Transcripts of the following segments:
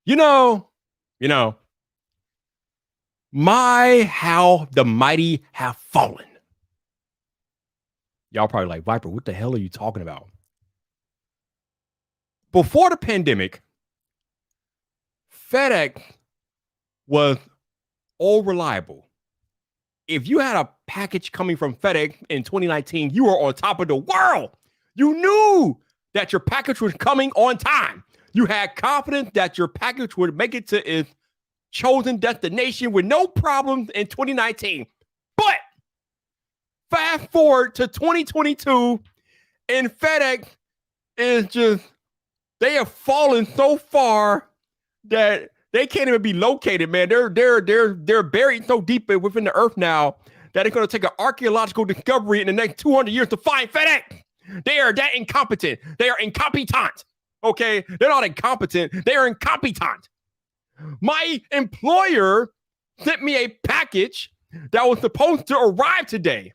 You know, my how the mighty have fallen. Y'all probably like, Viper, what the hell are you talking about? Before the pandemic, FedEx was all reliable. If you had a package coming from FedEx in 2019, you were on top of the world. You knew that your package was coming on time. You had confidence that your package would make it to its chosen destination with no problems in 2019. But fast forward to 2022, and FedEx is just, they have fallen so far that they can't even be located, man. They're buried so deep within the earth now that it's going to take an archaeological discovery in the next 200 years to find FedEx. They are that incompetent. They are incompetent. Okay, they're not incompetent. They are incompetent. My employer sent me a package that was supposed to arrive today.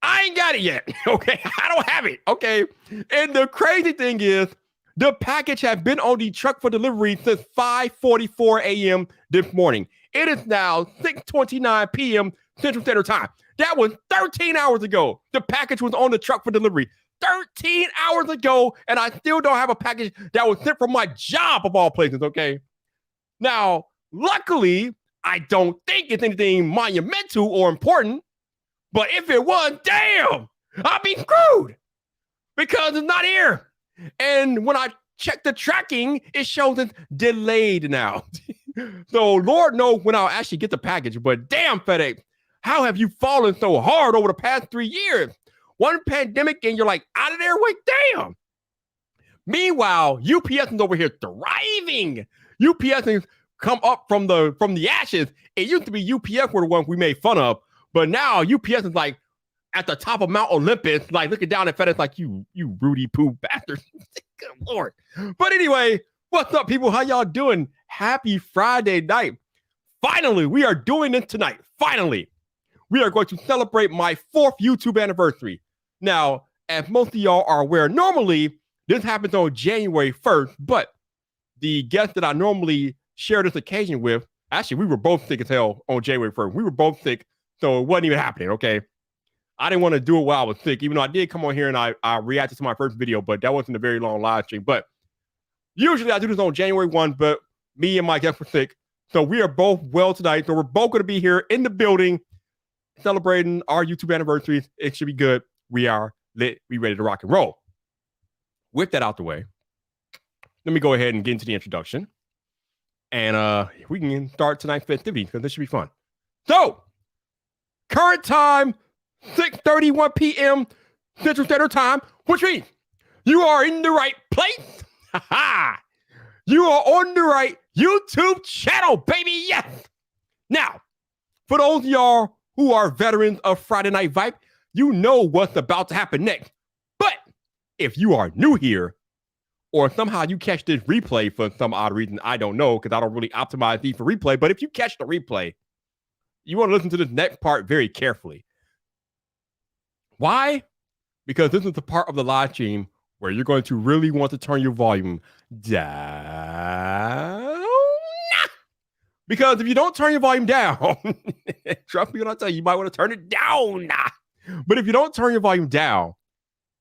I ain't got it yet. Okay, I don't have it. Okay, and the crazy thing is, the package has been on the truck for delivery since 5:44 a.m. this morning. It is now 6:29 p.m. Central Standard Time. That was 13 hours ago. The package was on the truck for delivery. 13 hours ago, and I still don't have a package that was sent from my job of all places, okay? Now, luckily, I don't think it's anything monumental or important, but if it was, damn, I'd be screwed because it's not here. And when I check the tracking, it shows it's delayed now. So Lord knows when I'll actually get the package, but damn, FedEx, how have you fallen so hard over the past 3 years? One pandemic and you're like out of there? Wait, damn. Meanwhile, UPS is over here thriving. UPS has come up from the ashes. It used to be UPS were the ones we made fun of, but now UPS is like at the top of Mount Olympus, like looking down at FedEx like you Rudy Poo bastard. Good Lord. But anyway, what's up, people? How y'all doing? Happy Friday night. Finally, we are doing this tonight. Finally, we are going to celebrate my 4th YouTube anniversary. Now, as most of y'all are aware, normally this happens on January 1st, but the guest that I normally share this occasion with, actually, we were both sick as hell on January 1st. We were both sick, so it wasn't even happening, okay? I didn't want to do it while I was sick, even though I did come on here and I reacted to my first video, but that wasn't a very long live stream. But usually I do this on January 1, but me and my guest were sick. So we are both well tonight. So we're both going to be here in the building celebrating our YouTube anniversaries. It should be good. We are lit. We ready to rock and roll. With that out the way, let me go ahead and get into the introduction. And we can start tonight's festivity because this should be fun. So, current time, 6:31 p.m. Central Standard Time, which means you are in the right place. You are on the right YouTube channel, baby. Yes. Now, for those of y'all who are veterans of Friday Night Vibe, you know what's about to happen next. But if you are new here, or somehow you catch this replay for some odd reason, I don't know, because I don't really optimize these for replay. But if you catch the replay, you want to listen to this next part very carefully. Why? Because this is the part of the live stream where you're going to really want to turn your volume down. Because if you don't turn your volume down, trust me when I tell you, you might want to turn it down. But if you don't turn your volume down,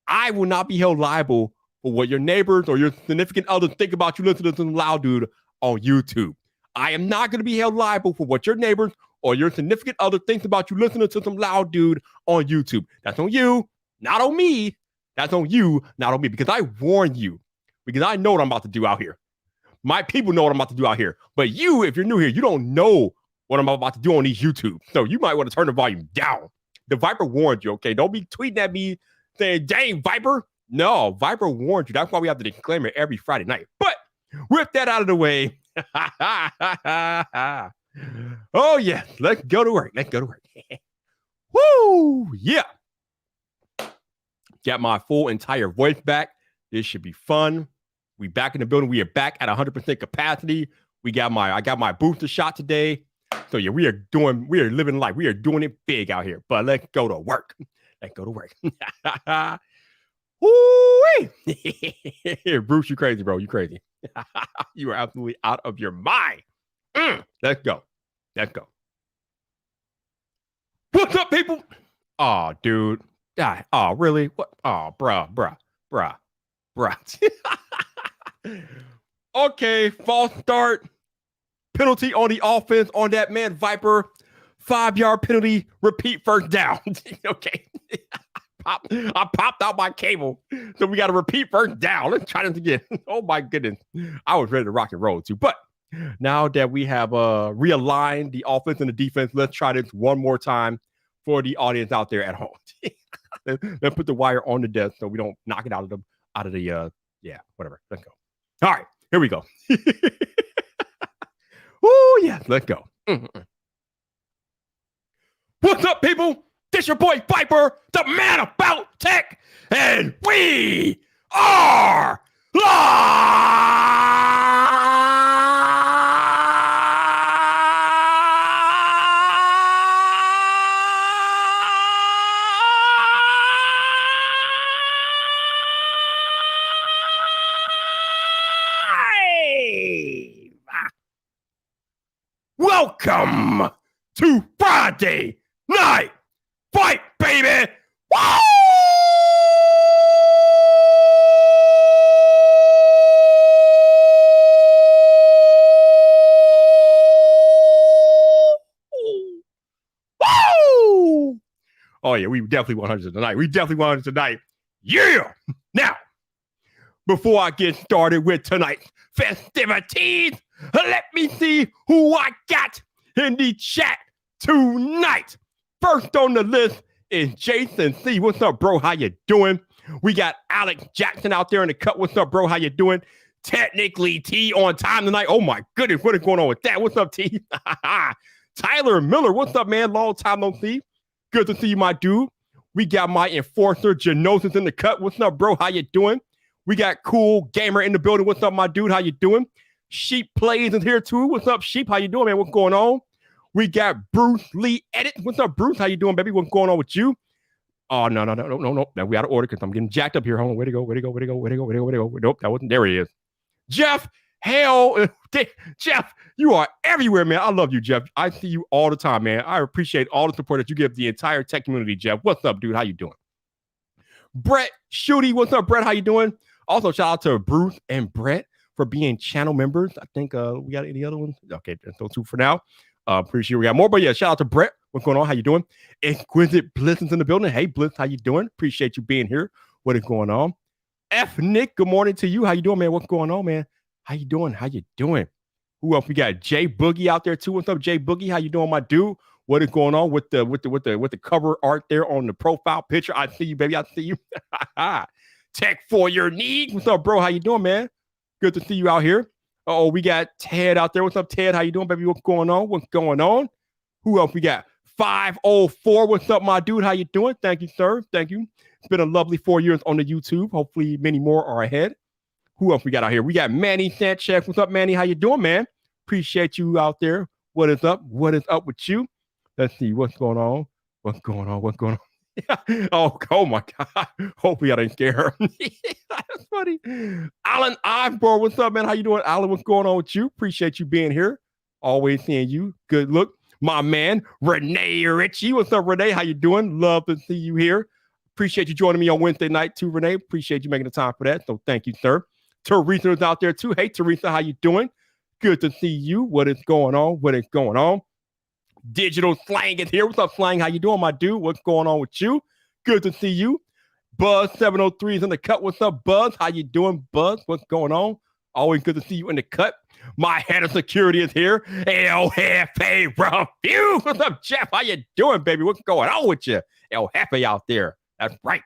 I will not be held liable for what your neighbors or your significant others think about you listening to some loud dude on YouTube. I am not going to be held liable for what your neighbors or your significant other thinks about you listening to some loud dude on YouTube. That's on you, not on me. That's on you, not on me, because I warn you, because I know what I'm about to do out here. My people know what I'm about to do out here. But you, if you're new here, you don't know what I'm about to do on these YouTube. So you might want to turn the volume down. The Viper warned you, okay? Don't be tweeting at me saying, dang, Viper. No, Viper warned you. That's why we have the disclaimer every Friday night. But with that out of the way, oh, yes, let's go to work. Let's go to work. Woo, yeah. Got my full entire voice back. This should be fun. We back in the building. We are back at 100% capacity. I got my booster shot today. So yeah, we are living life. We are doing it big out here. But let's go to work. Let's go to work. Woo-wee. Bruce, you crazy, bro. You crazy. You are absolutely out of your mind. Let's go. Let's go. What's up, people? Oh, dude. Oh, really? What? Oh, bruh. Okay, false start. Penalty on the offense on that man, Viper. 5-yard penalty, repeat first down. Okay. I popped out my cable. So we got to repeat first down. Let's try this again. Oh, my goodness. I was ready to rock and roll, too. But now that we have realigned the offense and the defense, let's try this one more time for the audience out there at home. Let's put the wire on the desk so we don't knock it out of the whatever. Let's go. All right, here we go. Oh, yes, let's go. What's up, people? This your boy Viper, the man about tech, and we are Welcome to Friday Night Fight, baby! Woo! Woo! Oh, yeah, we definitely 100 tonight. We definitely 100 tonight. Yeah! Now, before I get started with tonight's festivities, let me see who I got in the chat tonight. First on the list is Jason C. What's up, bro? How you doing? We got Alex Jackson out there in the cut. What's up, bro? How you doing? Technically T on time tonight. Oh my goodness, what is going on with that? What's up, T? Tyler Miller, what's up, man? Long time no see. Good to see you, my dude. We got my enforcer Genosis in the cut. What's up, bro? How you doing? We got Cool Gamer in the building. What's up, my dude? How you doing? Sheep Plays is here too. What's up, Sheep? How you doing, man? What's going on? We got Bruce Lee Edit. What's up, Bruce? How you doing, baby? What's going on with you? Oh, no. Now we out of order because I'm getting jacked up here. Hold on. Where to go? Nope, that wasn't. There he is. Jeff, Jeff, you are everywhere, man. I love you, Jeff. I see you all the time, man. I appreciate all the support that you give the entire tech community, Jeff. What's up, dude? How you doing? Brett Shooty, what's up, Brett? How you doing? Also, shout out to Bruce and Brett for being channel members. I think we got any other ones? Okay, that's those two for now. Pretty sure we got more, but yeah, shout out to Brett. What's going on? How you doing? Exquisite Bliss is in the building. Hey, Bliss, how you doing? Appreciate you being here. What is going on? F. Nick, good morning to you. How you doing, man? What's going on, man? How you doing? Who else? We got Jay Boogie out there too. What's up, Jay Boogie? How you doing, my dude? What is going on with the cover art there on the profile picture? I see you, baby. I see you. Tech for your needs. What's up, bro? How you doing, man? Good to see you out here. Oh, we got Ted out there. What's up, Ted? How you doing, baby? What's going on? Who else we got? 504. What's up, my dude? How you doing? Thank you, sir. Thank you. It's been a lovely 4 years on the YouTube. Hopefully, many more are ahead. Who else we got out here? We got Manny Sanchez. What's up, Manny? How you doing, man? Appreciate you out there. What is up? What is up with you? Let's see what's going on. Oh my God. Hopefully I didn't scare her. That's funny. Alan Osborne, what's up, man? How you doing? Alan, what's going on with you? Appreciate you being here. Always seeing you. Good look. My man, Renee Ritchie. What's up, Renee? How you doing? Love to see you here. Appreciate you joining me on Wednesday night too, Renee. Appreciate you making the time for that. So thank you, sir. Teresa is out there too. Hey, Teresa, how you doing? Good to see you. What is going on? Digital Slang is here. What's up, Slang? How you doing, my dude? What's going on with you? Good to see you. Buzz 703 is in the cut. What's up, Buzz? How you doing, Buzz? What's going on? Always good to see you in the cut. My head of security is here. El Jefe Review. What's up, Jeff? How you doing, baby? What's going on with you? El Jefe out there. That's right.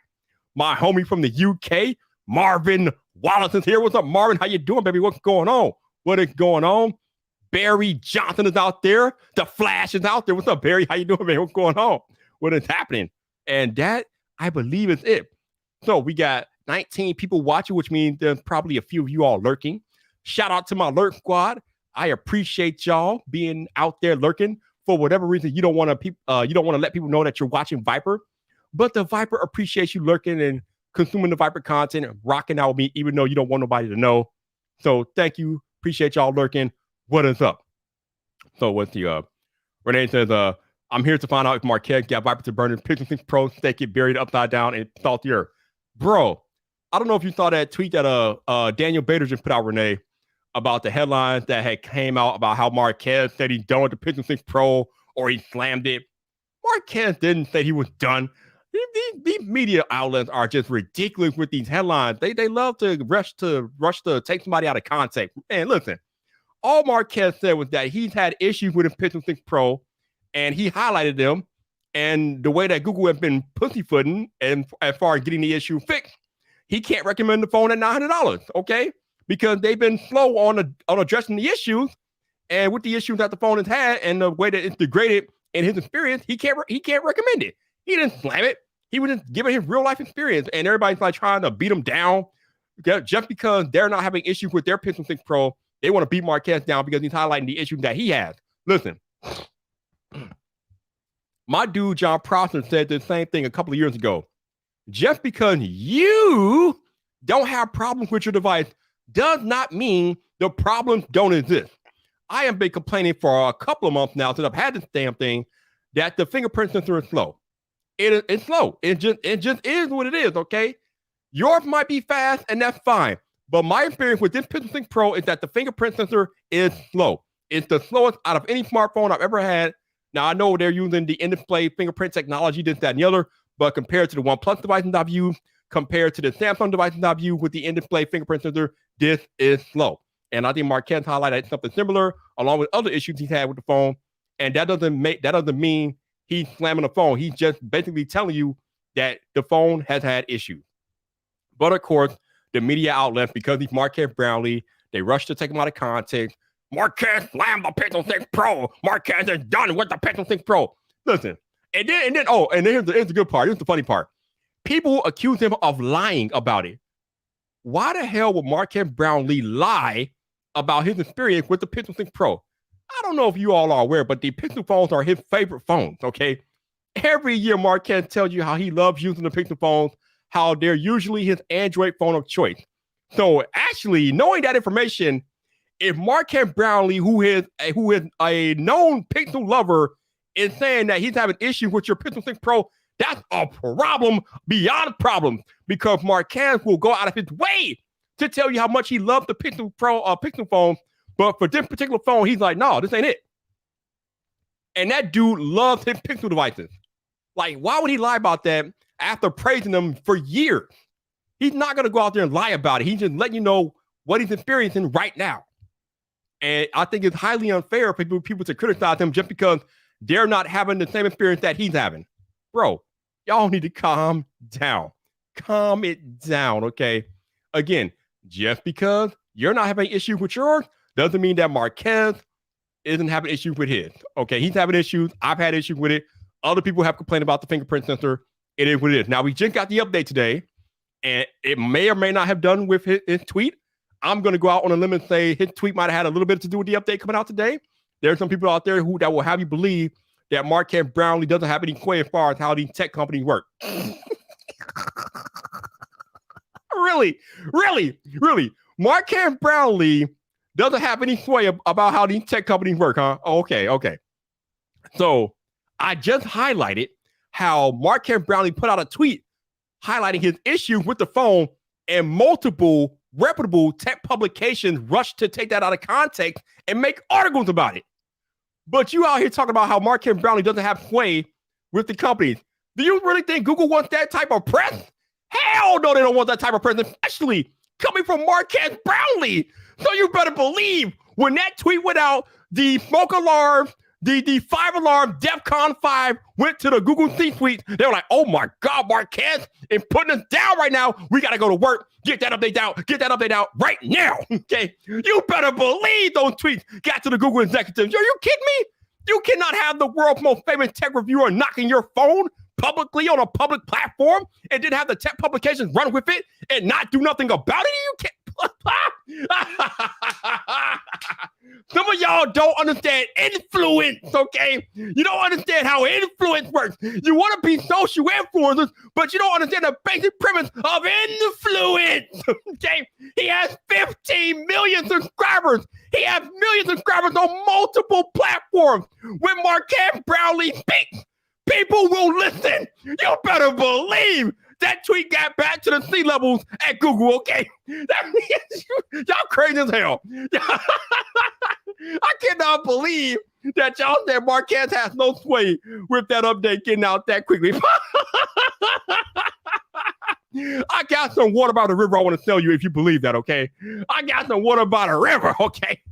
My homie from the UK, Marvin Wallace is here. What's up, Marvin? How you doing, baby? What's going on? What is going on? Barry Johnson is out there. The Flash is out there. What's up, Barry? How you doing, man? What's going on? What is happening? And that, I believe, is it. So we got 19 people watching, which means there's probably a few of you all lurking. Shout out to my lurk squad. I appreciate y'all being out there lurking. For whatever reason, you don't want to let people know that you're watching Viper, but the Viper appreciates you lurking and consuming the Viper content and rocking out with me, even though you don't want nobody to know. So thank you. Appreciate y'all lurking. What is up? So what's the Renee says, I'm here to find out if Marques got Viper to burn his Pixel 6 Pro, stake it buried upside down and salt the earth. Bro, I don't know if you saw that tweet that Daniel Bader just put out, Renee, about the headlines that had came out about how Marques said he's done with the Pixel 6 Pro or he slammed it. Marques didn't say he was done. These media outlets are just ridiculous with these headlines. They love to rush to take somebody out of context. And listen, all Marques said was that he's had issues with his Pixel 6 Pro, and he highlighted them. And the way that Google has been pussyfooting and as far as getting the issue fixed, he can't recommend the phone at $900. Okay, because they've been slow on addressing the issues, and with the issues that the phone has had and the way that it's degraded in his experience, he can't recommend it. He didn't slam it. He was just giving his real life experience, and everybody's like trying to beat him down just because they're not having issues with their Pixel 6 Pro. They want to beat Marques down because he's highlighting the issues that he has. Listen, my dude John Prosser said the same thing a couple of years ago. Just because you don't have problems with your device does not mean the problems don't exist. I have been complaining for a couple of months now since I've had this damn thing that the fingerprint sensor is slow. It's slow. It just is what it is, okay? Yours might be fast, and that's fine. But my experience with this Pixel 6 Pro is that the fingerprint sensor is slow. It's the slowest out of any smartphone I've ever had. Now, I know they're using the in-display fingerprint technology, this, that, and the other, but compared to the OnePlus devices I've used, compared to the Samsung devices I've used with the in-display fingerprint sensor, this is slow. And I think Marques highlighted something similar along with other issues he's had with the phone. And that doesn't mean he's slamming the phone. He's just basically telling you that the phone has had issues. But of course, the media outlets, because he's Marques Brownlee, they rush to take him out of context. Marques slammed the Pixel 6 Pro. Marques is done with the Pixel 6 Pro. Listen, and then here's the good part. Here's the funny part. People accuse him of lying about it. Why the hell would Marques Brownlee lie about his experience with the Pixel 6 Pro? I don't know if you all are aware, but the Pixel phones are his favorite phones, okay? Every year, Marques tells you how he loves using the Pixel phones, how they're usually his Android phone of choice. So actually, knowing that information, if Marques Brownlee, who is a known Pixel lover, is saying that he's having issues with your Pixel 6 Pro, that's a problem beyond problems, because Marques will go out of his way to tell you how much he loves the Pixel Pro Pixel phone. But for this particular phone, he's like, no, this ain't it. And that dude loves his Pixel devices. Like, why would he lie about that after praising them for years? He's not going to go out there and lie about it. He's just letting you know what he's experiencing right now. And I think it's highly unfair for people to criticize him just because they're not having the same experience that he's having. Bro, y'all need to calm down. Calm it down, okay? Again, just because you're not having issues with yours doesn't mean that Marques isn't having issues with his. Okay, he's having issues. I've had issues with it. Other people have complained about the fingerprint sensor. It is what it is. Now, we just got the update today, and it may or may not have done with his tweet. I'm going to go out on a limb and say his tweet might have had a little bit to do with the update coming out today. There are some people out there that will have you believe that Marques Brownlee doesn't have any sway as far as how these tech companies work. Really? Marques Brownlee doesn't have any sway about how these tech companies work, huh? Okay. So I just highlighted how Marques Brownlee put out a tweet highlighting his issue with the phone, and multiple reputable tech publications rushed to take that out of context and make articles about it. But you out here talking about how Marques Brownlee doesn't have sway with the companies. Do you really think Google wants that type of press? Hell no, they don't want that type of press, especially coming from Marques Brownlee. So you better believe when that tweet went out, the smoke alarm, the 5-alarm DEFCON 5 went to the Google C-suite. They were like, oh my God, Marques is putting us down right now. We got to go to work. Get that update out right now. Okay. You better believe those tweets got to the Google executives. Are you kidding me? You cannot have the world's most famous tech reviewer knocking your phone publicly on a public platform and then have the tech publications run with it and not do nothing about it. You can't. Some of y'all don't understand influence, okay? You don't understand how influence works. You want to be social influencers, but you don't understand the basic premise of influence, okay? He has 15 million subscribers. He has millions of subscribers on multiple platforms. When Marques Brownlee speaks, people will listen. You better believe that tweet got back to the sea levels at Google, okay? That means y'all crazy as hell. I cannot believe that y'all said Marques has no sway with that update getting out that quickly. I got some water by the river I want to tell you if you believe that, okay? I got some water by the river, okay?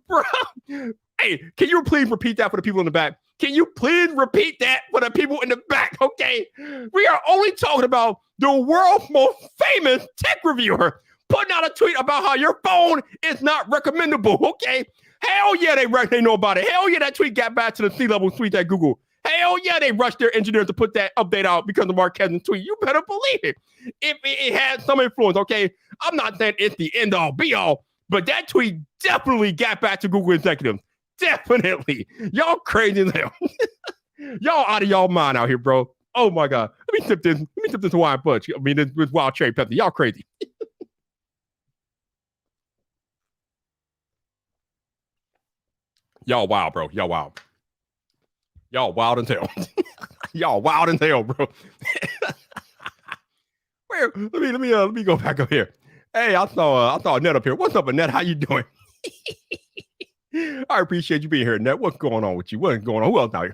Bro, hey, can you please repeat that for the people in the back? Can you please repeat that for the people in the back, okay? We are only talking about the world's most famous tech reviewer putting out a tweet about how your phone is not recommendable, okay? Hell yeah, they know about it. Hell yeah, that tweet got back to the C-level tweet at Google. Hell yeah, they rushed their engineers to put that update out because of Marques' tweet. You better believe it. If it had some influence, okay? I'm not saying it's the end all be all, but that tweet definitely got back to Google executives. Definitely. Y'all crazy as hell. Y'all out of y'all mind out here, bro. Oh my God. Let me sip this Hawaiian punch. I mean, this wild cherry Pepsi. Y'all crazy. Y'all wild, bro. Y'all wild. Y'all wild as hell. Y'all wild as hell, bro. Where? Let me go back up here. Hey, I saw Annette up here. What's up, Annette? How you doing? I appreciate you being here, Annette. What's going on with you? What's going on? Who else out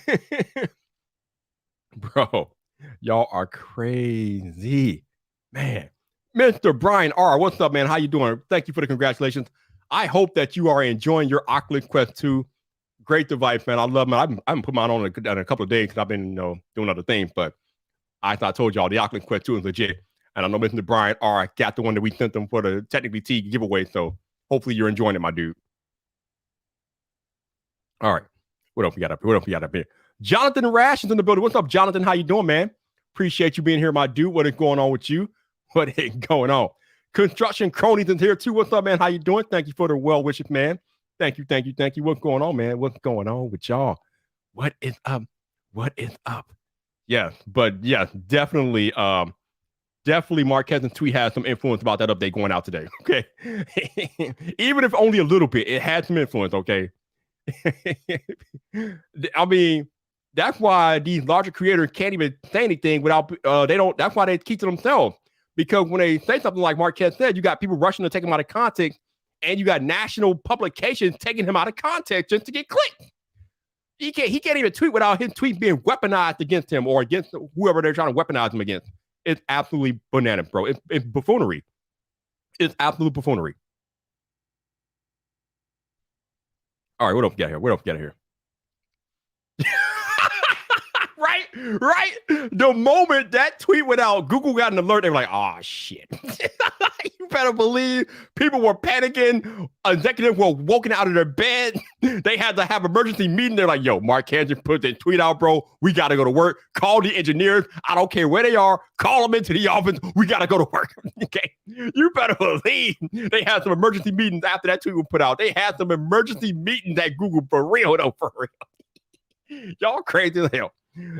here? Bro, y'all are crazy. Man. Mr. Brian R., what's up, man? How you doing? Thank you for the congratulations. I hope that you are enjoying your Oculus Quest 2. Great device, man. I love it. I haven't put mine on in a couple of days because I've been doing other things, but I told y'all the Oculus Quest 2 is legit. And I know Mr. Brian R. got the one that we sent them for the Technically T giveaway, so hopefully you're enjoying it, my dude. All right. What else we got up here? Jonathan Rash is in the building. What's up, Jonathan? How you doing, man? Appreciate you being here, my dude. What is going on with you? What is going on? Construction Cronies is here too. What's up, man? How you doing? Thank you for the well wishes, man. Thank you. What's going on, man? What's going on with y'all? What is up? Yes, but yes, definitely Marques' tweet has some influence about that update going out today. Okay. Even if only a little bit, it had some influence, okay? I mean, that's why these larger creators can't even say anything without that's why they keep to themselves. Because when they say something like Marques said, you got people rushing to take him out of context, and you got national publications taking him out of context just to get clicks. He can't even tweet without his tweet being weaponized against him or against whoever they're trying to weaponize him against. It's absolutely bananas, bro. It's buffoonery. It's absolute buffoonery. All right, what else we got here? Right. The moment that tweet went out, Google got an alert. They were like, "Oh shit!" You better believe people were panicking. Executives were woken out of their bed. They had to have emergency meeting. They're like, "Yo, Marques just put that tweet out, bro. We got to go to work. Call the engineers. I don't care where they are. Call them into the office. We got to go to work." Okay, you better believe they had some emergency meetings after that tweet was put out. They had some emergency meetings at Google for real, though. For real, y'all crazy as hell.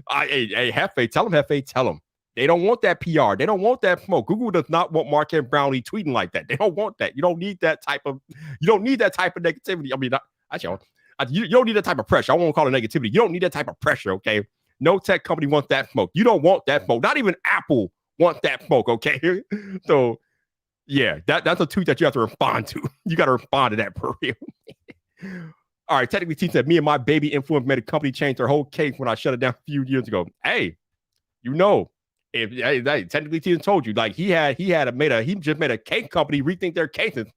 Hey, have faith. Tell them. They don't want that PR. They don't want that smoke. Google does not want Marques Brownlee tweeting like that. They don't want that. You don't need that type of negativity. I mean, you don't need that type of pressure. I won't call it negativity. You don't need that type of pressure, okay? No tech company wants that smoke. You don't want that smoke. Not even Apple wants that smoke, okay? So, yeah, that's a tweet that you have to respond to. You got to respond to that for real. All right, Technically T said, me and my baby influence made a company change their whole case when I shut it down a few years ago. Hey, if Technically T told you, like he just made a cake company rethink their cases.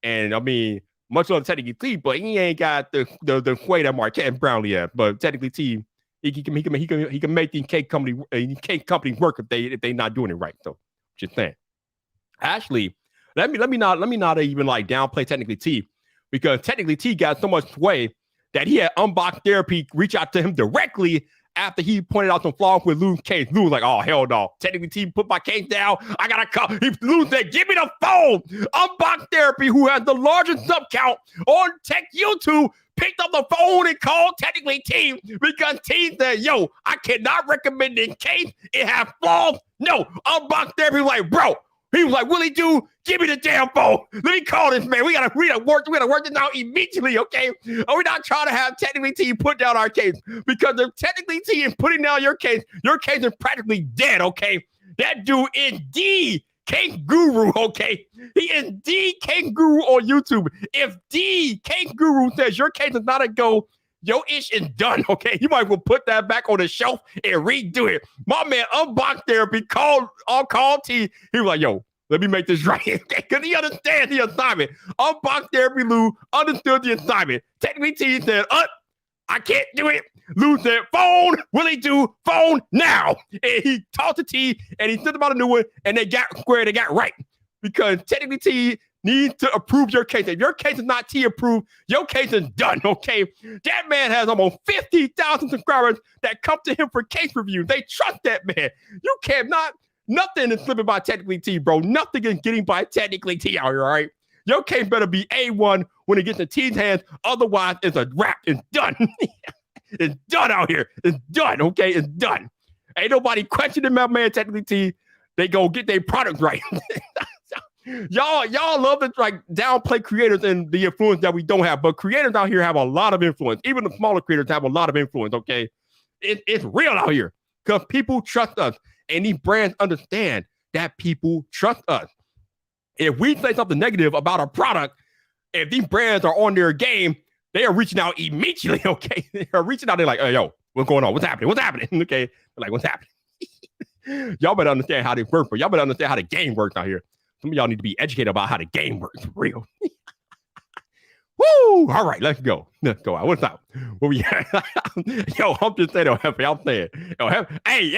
And I mean, much love Technically T, but he ain't got the way that Marques Brownlee has. But Technically T, he can make these cake companies work if they not doing it right. So just saying. Actually, let me not even like downplay Technically T. Because Technically T got so much sway that he had Unboxed Therapy reach out to him directly after he pointed out some flaws with Lou's case. Lou was like, oh, hell no. Technically, team put my case down. I got to call. Lou said, give me the phone. Unbox Therapy, who has the largest sub count on Tech YouTube, picked up the phone and called Technically Team because Team said, yo, I cannot recommend this case. It has flaws. No, Unbox Therapy was like, bro. He was like, Willie, dude, give me the damn phone. Let me call this man. We gotta work this out immediately, okay? We're not trying to have Technically Team put down our case because if Technically Team is putting down your case is practically dead, okay? That dude is the case guru, okay? He is the case guru on YouTube. If the case guru says your case is not a go, your ish is done, okay? You might as well put that back on the shelf and redo it. My man, Unbox Therapy, called T. He was like, yo, let me make this right, because he understands the assignment. Unbox Therapy Lou understood the assignment. Technically, T said, I can't do it. Lou said, phone, Willie do, phone now. And he talked to T, and he sent about a new one, and they got square, they got right. Because Technically T needs to approve your case. If your case is not T approved, your case is done, okay? That man has almost 50,000 subscribers that come to him for case reviews. They trust that man. You cannot, nothing is slipping by Technically T, bro. Nothing is getting by Technically T out here, all right? Your case better be A1 when it gets in T's hands. Otherwise, it's a wrap. It's done. It's done out here. It's done, okay? It's done. Ain't nobody questioning my man Technically T. They go get their product right. Y'all love to like downplay creators and the influence that we don't have, but creators out here have a lot of influence. Even the smaller creators have a lot of influence, okay? It's real out here because people trust us, and these brands understand that people trust us. If we say something negative about a product, if these brands are on their game, they are reaching out immediately, okay? They are reaching out, they're like, hey, yo, what's going on? What's happening? What's happening? Okay, they're like, what's happening? Y'all better understand how this works, but y'all better understand how the game works out here. Some of y'all need to be educated about how the game works for real. Woo! All right, let's go. Let's go out. What's up? What we Yo, I'm just saying, El Jefe. I'm saying, El Jefe. Hey.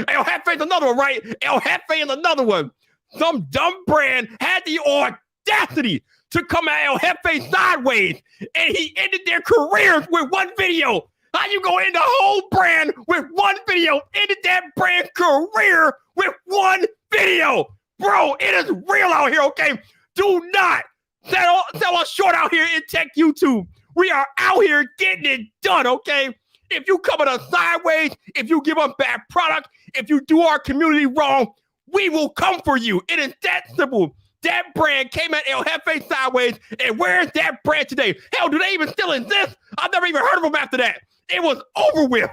El Jefe is another one, right? El Jefe is another one. Some dumb brand had the audacity to come at El Jefe sideways, and he ended their careers with one video. How you go into a whole brand with one video, ended that brand career with one video? Bro, it is real out here, okay? Do not sell us short out here in tech YouTube. We are out here getting it done, okay? If you come at us sideways, if you give us bad product, if you do our community wrong, we will come for you. It is that simple. That brand came at El Jefe sideways, and where's that brand today? Hell, do they even still exist? I've never even heard of them after that. It was over with.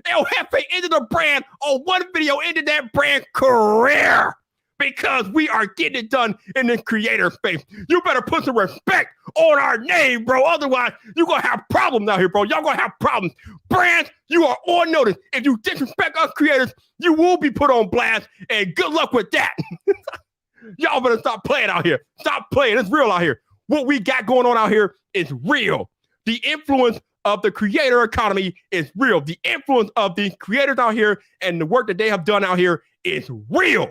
El Jefe ended the brand on one video, ended that brand career. Because we are getting it done in the creator space. You better put some respect on our name, bro. Otherwise, you're going to have problems out here, bro. Y'all going to have problems. Brands, you are on notice. If you disrespect us creators, you will be put on blast, and good luck with that. Y'all better stop playing out here. Stop playing. It's real out here. What we got going on out here is real. The influence of the creator economy is real. The influence of the creators out here and the work that they have done out here is real.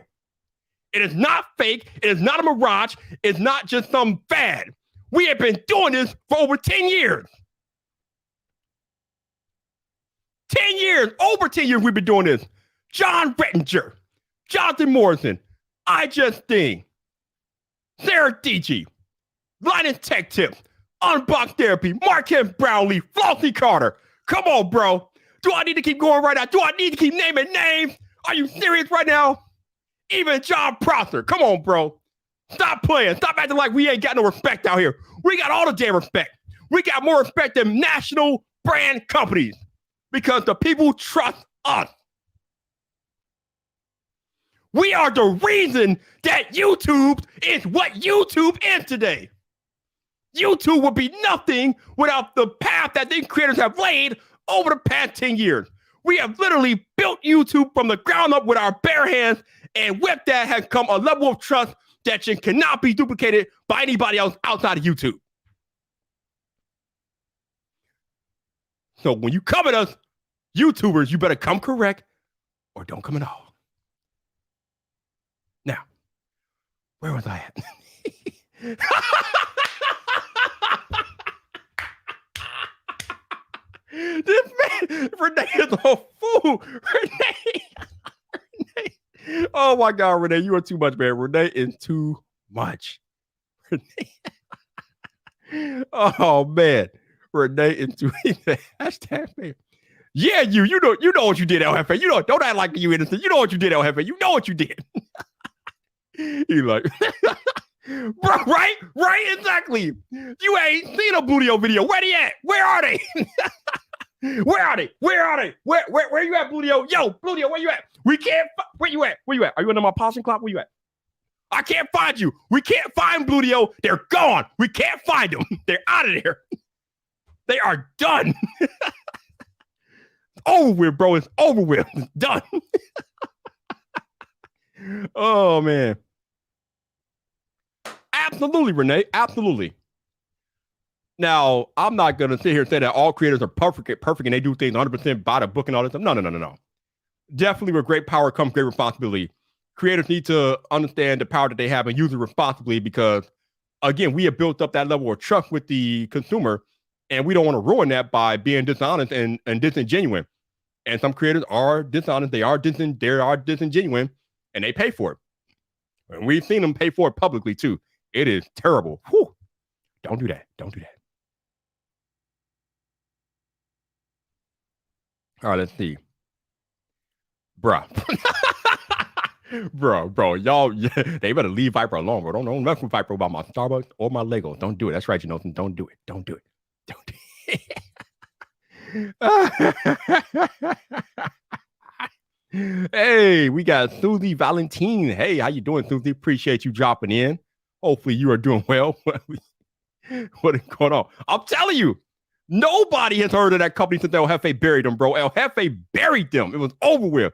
It is not fake. It is not a mirage. It's not just some fad. We have been doing this for over 10 years. 10 years, over 10 years we've been doing this. John Rettinger, Jonathan Morrison, I Just Sting, Sarah Dietschy, Linus Tech Tips, Unbox Therapy, Marques Brownlee, Flossie Carter. Come on, bro. Do I need to keep going right now? Do I need to keep naming names? Are you serious right now? Even John Prosser. Come on, bro. Stop playing. Stop acting like we ain't got no respect out here. We got all the damn respect. We got more respect than national brand companies because the people trust us. We are the reason that YouTube is what YouTube is today. YouTube would be nothing without the path that these creators have laid over the past 10 years. We have literally built YouTube from the ground up with our bare hands, and with that has come a level of trust that cannot be duplicated by anybody else outside of YouTube. So when you come at us, YouTubers, you better come correct or don't come at all. Now, where was I at? This Renee is a fool. Renee. Oh my God, Renee, you are too much, man. Renee is too much. Renee. Oh man, Renee is too hashtag man. Yeah, you know what you did, El Jefe. Don't act like you innocent. You know what you did, El Jefe. You know what you did. He like, bro, right, exactly. You ain't seen a Blutio video. Where they at? Where are they? Where are they? Where you at, Blutio? Yo, Blutio, where you at? We can't. Where you at? Are you under my polishing clock? Where you at? I can't find you. We can't find Blutio. They're gone. We can't find them. They're out of there. They are done. Over with, bro. It's over with. It's done. Oh man. Absolutely, Renee. Absolutely. Now, I'm not gonna sit here and say that all creators are perfect and they do things 100% by the book and all this stuff. No. Definitely with great power comes great responsibility. Creators need to understand the power that they have and use it responsibly because, again, we have built up that level of trust with the consumer and we don't want to ruin that by being dishonest and disingenuous. And some creators are dishonest, they are disingenuous, and they pay for it. And we've seen them pay for it publicly too. It is terrible. Whew. Don't do that. All right, let's see. Bruh. bro, y'all, they better leave Viper alone, bro. Don't mess with Viper about my Starbucks or my Legos. Don't do it. That's right, you know. Don't do it. Don't do it. Hey, we got Susie Valentine. Hey, how you doing, Susie? Appreciate you dropping in. Hopefully you are doing well. What is going on? I'm telling you, nobody has heard of that company since El Jefe buried them, bro. El Jefe buried them. It was over with.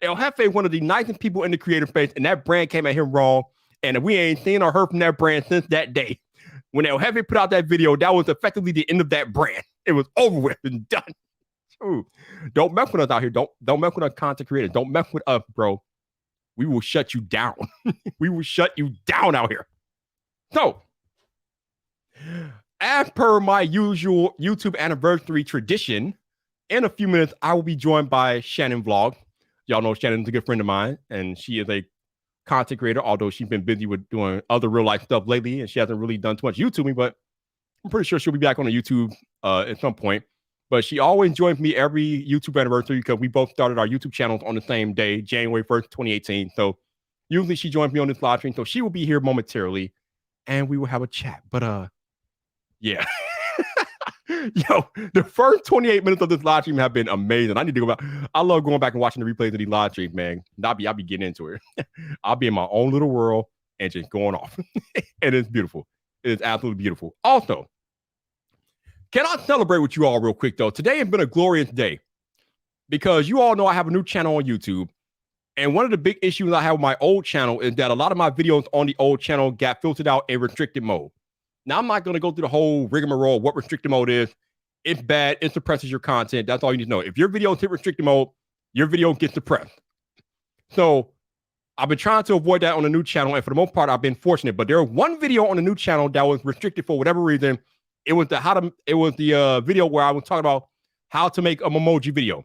El Jefe, one of the nicest people in the creative space, and that brand came at him wrong. And we ain't seen or heard from that brand since that day. When El Jefe put out that video, that was effectively the end of that brand. It was over with and done. Ooh. Don't mess with us out here. Don't mess with us content creators. Don't mess with us, bro. We will shut you down. We will shut you down out here. So, as per my usual YouTube anniversary tradition, in a few minutes, I will be joined by Shannon Vlogs. Y'all know Shannon's a good friend of mine, and she is a content creator, although she's been busy with doing other real life stuff lately, and she hasn't really done too much YouTubing, but I'm pretty sure she'll be back on the YouTube at some point. But she always joins me every YouTube anniversary because we both started our YouTube channels on the same day, January 1st, 2018. So usually she joins me on this live stream. So she will be here momentarily and we will have a chat. But yeah. Yo, the first 28 minutes of this live stream have been amazing. I need to go back. I love going back and watching the replays of these live streams, man. I'll be getting into it. I'll be in my own little world and just going off. And it's beautiful. It is absolutely beautiful. Also, can I celebrate with you all real quick, though? Today has been a glorious day because you all know I have a new channel on YouTube. And one of the big issues I have with my old channel is that a lot of my videos on the old channel got filtered out in restricted mode. Now, I'm not going to go through the whole rigmarole of what restricted mode is. It's bad. It suppresses your content. That's all you need to know. If your videos hit restricted mode, your video gets suppressed. So I've been trying to avoid that on the new channel. And for the most part, I've been fortunate. But there was one video on the new channel that was restricted for whatever reason. It was the video where I was talking about how to make a Memoji video.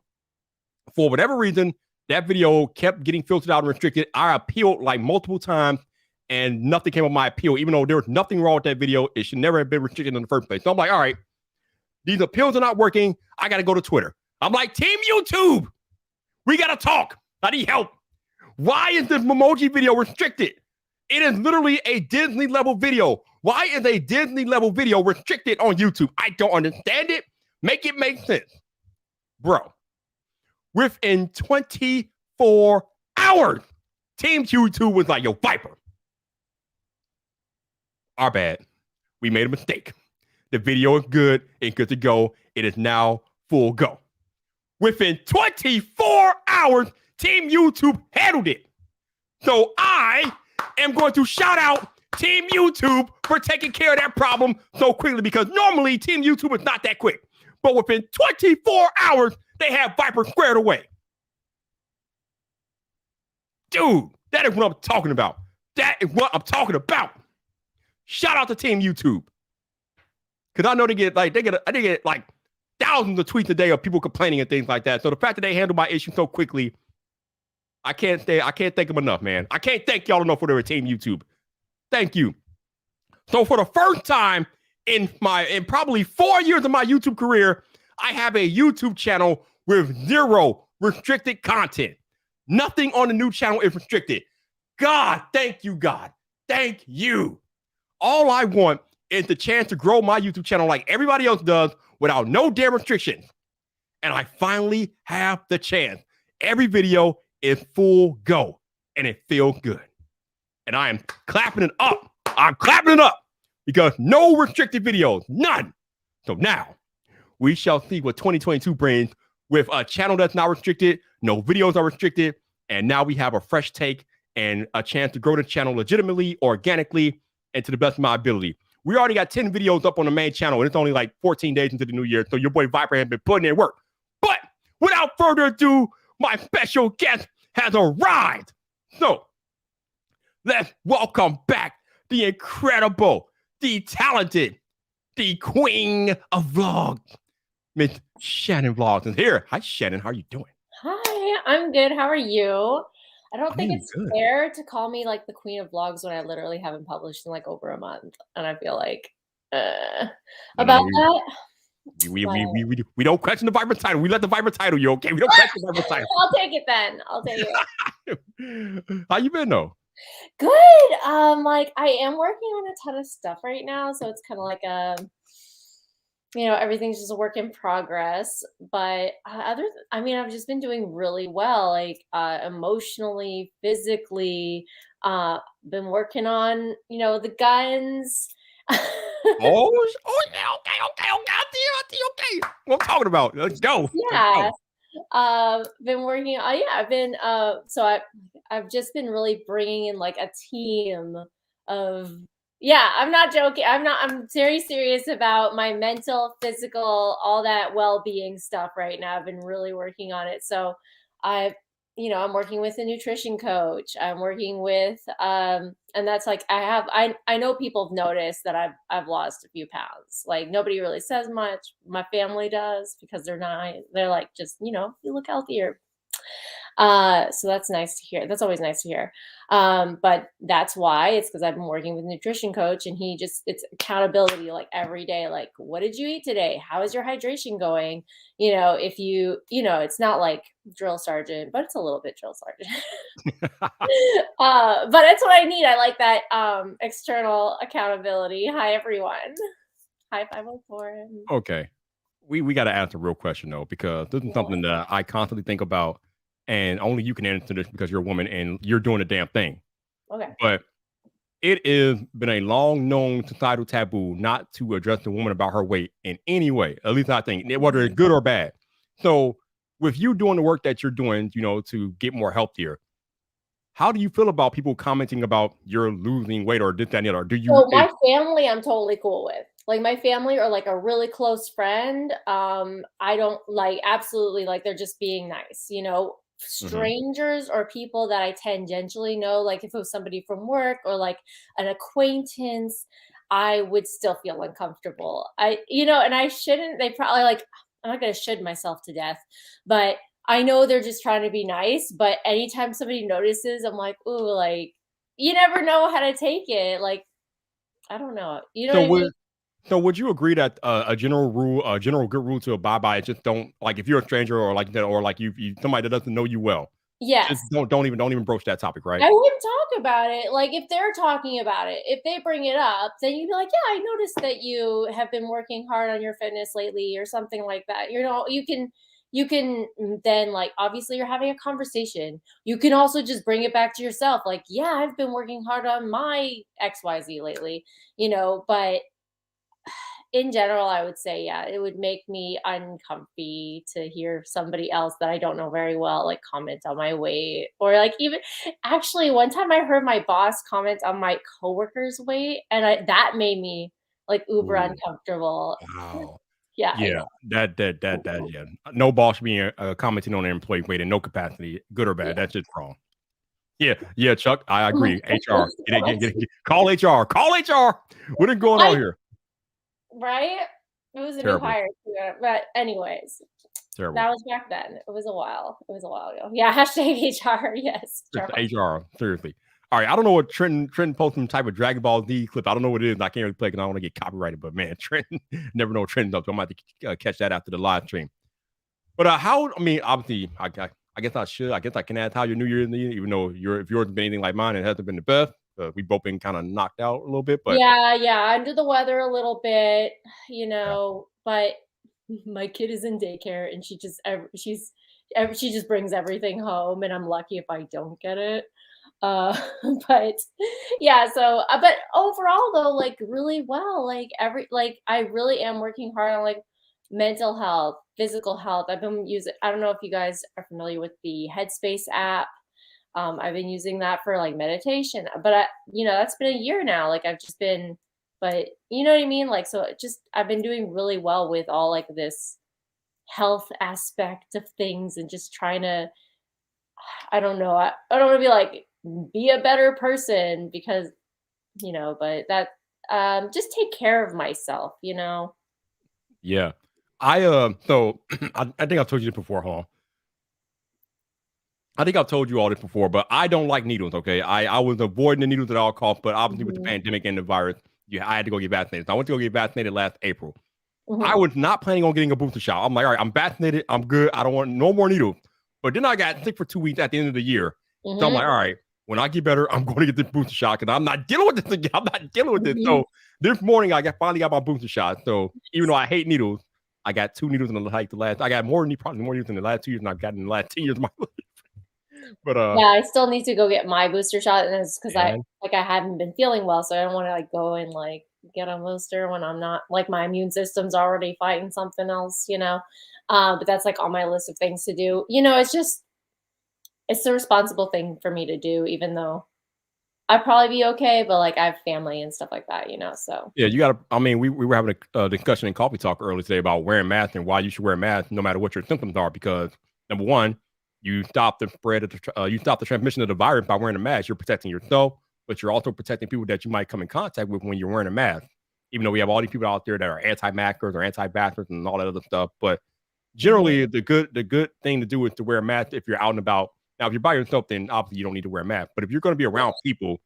For whatever reason, that video kept getting filtered out and restricted. I appealed like multiple times and nothing came of my appeal, even though there was nothing wrong with that video. It should never have been restricted in the first place. So I'm like, all right, these appeals are not working. I got to go to Twitter. I'm like, Team YouTube, we got to talk. I need help. Why is this Memoji video restricted? It is literally a Disney level video. Why is a Disney level video restricted on YouTube? I don't understand it. Make it make sense. Bro, within 24 hours, Team YouTube was like, yo, Viper. Our bad. We made a mistake. The video is good and good to go. It is now full go. Within 24 hours, Team YouTube handled it. So I am going to shout out Team YouTube for taking care of that problem so quickly because normally Team YouTube is not that quick. But within 24 hours, they have Viper squared away. Dude, that is what I'm talking about. That is what I'm talking about. Shout out to Team YouTube. Because I know they get like thousands of tweets a day of people complaining and things like that. So the fact that they handle my issue so quickly, I can't thank them enough, man. I can't thank y'all enough for their team YouTube. Thank you. So for the first time in probably 4 years of my YouTube career, I have a YouTube channel with 0 restricted content. Nothing on the new channel is restricted. God, thank you, God. Thank you. All I want is the chance to grow my YouTube channel like everybody else does without no damn restrictions. And I finally have the chance. Every video is full go, and it feels good. And I am clapping it up. I'm clapping it up because no restricted videos, none. So now we shall see what 2022 brings with a channel that's not restricted. No videos are restricted. And now we have a fresh take and a chance to grow the channel legitimately, organically, and to the best of my ability. We already got 10 videos up on the main channel, and it's only like 14 days into the new year. So your boy Viper has been putting in work. But without further ado, my special guest has arrived. So let's welcome back the incredible, the talented, the queen of vlogs, Miss Shannon Vlogs is here. Hi, Shannon. How are you doing? Hi, I'm good. How are you? I don't think it's fair to call me like the queen of vlogs when I literally haven't published in like over a month, and I feel like about that. We don't question the Viper title. We let the Viper title you, okay? We don't question the Viper title. I'll take it then. I'll take it. How you been though? Good. Like I am working on a ton of stuff right now, so it's kind of like everything's just a work in progress. But I've just been doing really well, like emotionally, phically. Been working on, the guns. Yeah, okay. What I'm talking about? Let's go. Yeah. Been working. I've just been really bringing in like a team of. Yeah, I'm not joking. I'm very serious about my mental, physical, all that well-being stuff right now. I've been really working on it. So I'm working with a nutrition coach. I'm working with, and that's like, I know people have noticed that I've lost a few pounds. Like nobody really says much. My family does because they're like, just, you look healthier. So that's nice to hear. That's always nice to hear. But that's why it's because I've been working with a nutrition coach and it's accountability like every day. Like, what did you eat today? How is your hydration going? If it's not like drill sergeant, but it's a little bit drill sergeant. But that's what I need. I like that external accountability. Hi, everyone. Hi, 504. Okay. We got to ask the real question though, because this is something that I constantly think about. And only you can answer this because you're a woman and you're doing the damn thing. Okay. But it has been a long known societal taboo not to address the woman about her weight in any way. At least I think, whether it's good or bad. So with you doing the work that you're doing, to get more healthier, how do you feel about people commenting about you're losing weight or this, that, and the other? Do you? So my family, I'm totally cool with. Like my family or like a really close friend. I don't like absolutely like they're just being nice, strangers or people that I tangentially know, like if it was somebody from work or like an acquaintance, I would still feel uncomfortable. And I shouldn't, they probably like, I'm not going to should myself to death, but I know they're just trying to be nice. But anytime somebody notices, I'm like, ooh, like, you never know how to take it. Like, I don't know. So would you agree that a general good rule to abide by is just don't, like if you're a stranger or like that, or like you somebody that doesn't know you well, yes, just don't even broach that topic, right? I wouldn't talk about it. Like if they're talking about it, if they bring it up, then you'd be like, yeah, I noticed that you have been working hard on your fitness lately or something like that. You can then like, obviously you're having a conversation. You can also just bring it back to yourself. Like, yeah, I've been working hard on my XYZ lately, but in general, I would say, yeah, it would make me uncomfy to hear somebody else that I don't know very well, like comment on my weight or like even actually one time I heard my boss comment on my coworker's weight and that made me like uber uncomfortable. Wow. Yeah. That yeah. No boss should be commenting on their employee weight in no capacity, good or bad. Yeah. That's just wrong. Yeah, Chuck, I agree. HR, call HR. What is going on here? Right? It was a new Terrible. hire too, but anyways, Terrible. that was back then. It was a while. It was a while ago. Yeah, hashtag HR. Yes, Just Charles. HR. Seriously. All right. I don't know what Trent posted some type of Dragon Ball Z clip. I don't know what it is. I can't really play because I don't want to get copyrighted. But man, Trent never know Trent's up. So I'm going to have to catch that after the live stream. But how? I mean, obviously, I guess I should. I guess I can ask how your New Year's, even though if yours has been anything like mine, it hasn't been the best. We've both been kind of knocked out a little bit. But Yeah, under the weather a little bit, yeah. but my kid is in daycare and she just brings everything home and I'm lucky if I don't get it. Uh, but yeah, so but overall though, like really well, like I really am working hard on like mental health, physical health. I've been using, I don't know if you guys are familiar with the Headspace app. I've been using that for like meditation, but that's been a year now. Like I've just been, but you know what I mean? Like, so I've been doing really well with all like this health aspect of things and just trying to, I don't know. I don't want to be like, be a better person because, but that, just take care of myself. Yeah. So I think I've told you this before, huh? I think I've told you all this before, but I don't like needles. Okay, I was avoiding the needles at all costs, but obviously with the Mhm, pandemic and the virus, I had to go get vaccinated. So I went to go get vaccinated last April. I mhm, was not planning on getting a booster shot. I'm like, all right, I'm vaccinated, I'm good. I don't want no more needles. But then I got sick for 2 weeks at the end of the year. So I'm like, mhm, all right, when I get better, I'm going to get this booster shot because I'm not dealing with this again. I'm not dealing with this. mhm. So this morning, finally got my booster shot. So even though I hate needles, I got 2 needles in the last. I got probably more needles in the last 2 years than I've gotten in the last 10 years of my life. But Yeah, I still need to go get my booster shot, and it's because man, I haven't been feeling well, so I don't wanna, like, go and, like, get a booster when I'm not like, my immune system's already fighting something else. But that's, like, on my list of things to do. It's the responsible thing for me to do even though I'd probably be okay, but, like, I have family and stuff like that, so yeah, you got to. I mean, we were having a discussion in coffee talk earlier today about wearing masks and why you should wear a mask no matter what your symptoms are. Because number one, you stop the spread of you stop the transmission of the virus by wearing a mask. You're protecting yourself, but you're also protecting people that you might come in contact with when you're wearing a mask. Even though we have all these people out there that are anti-maskers or anti-vaxxers and all that other stuff, but Mhm. generally the good thing to do is to wear a mask if you're out and about. Now, if you're by yourself, then obviously you don't need to wear a mask. But if you're going to be around people,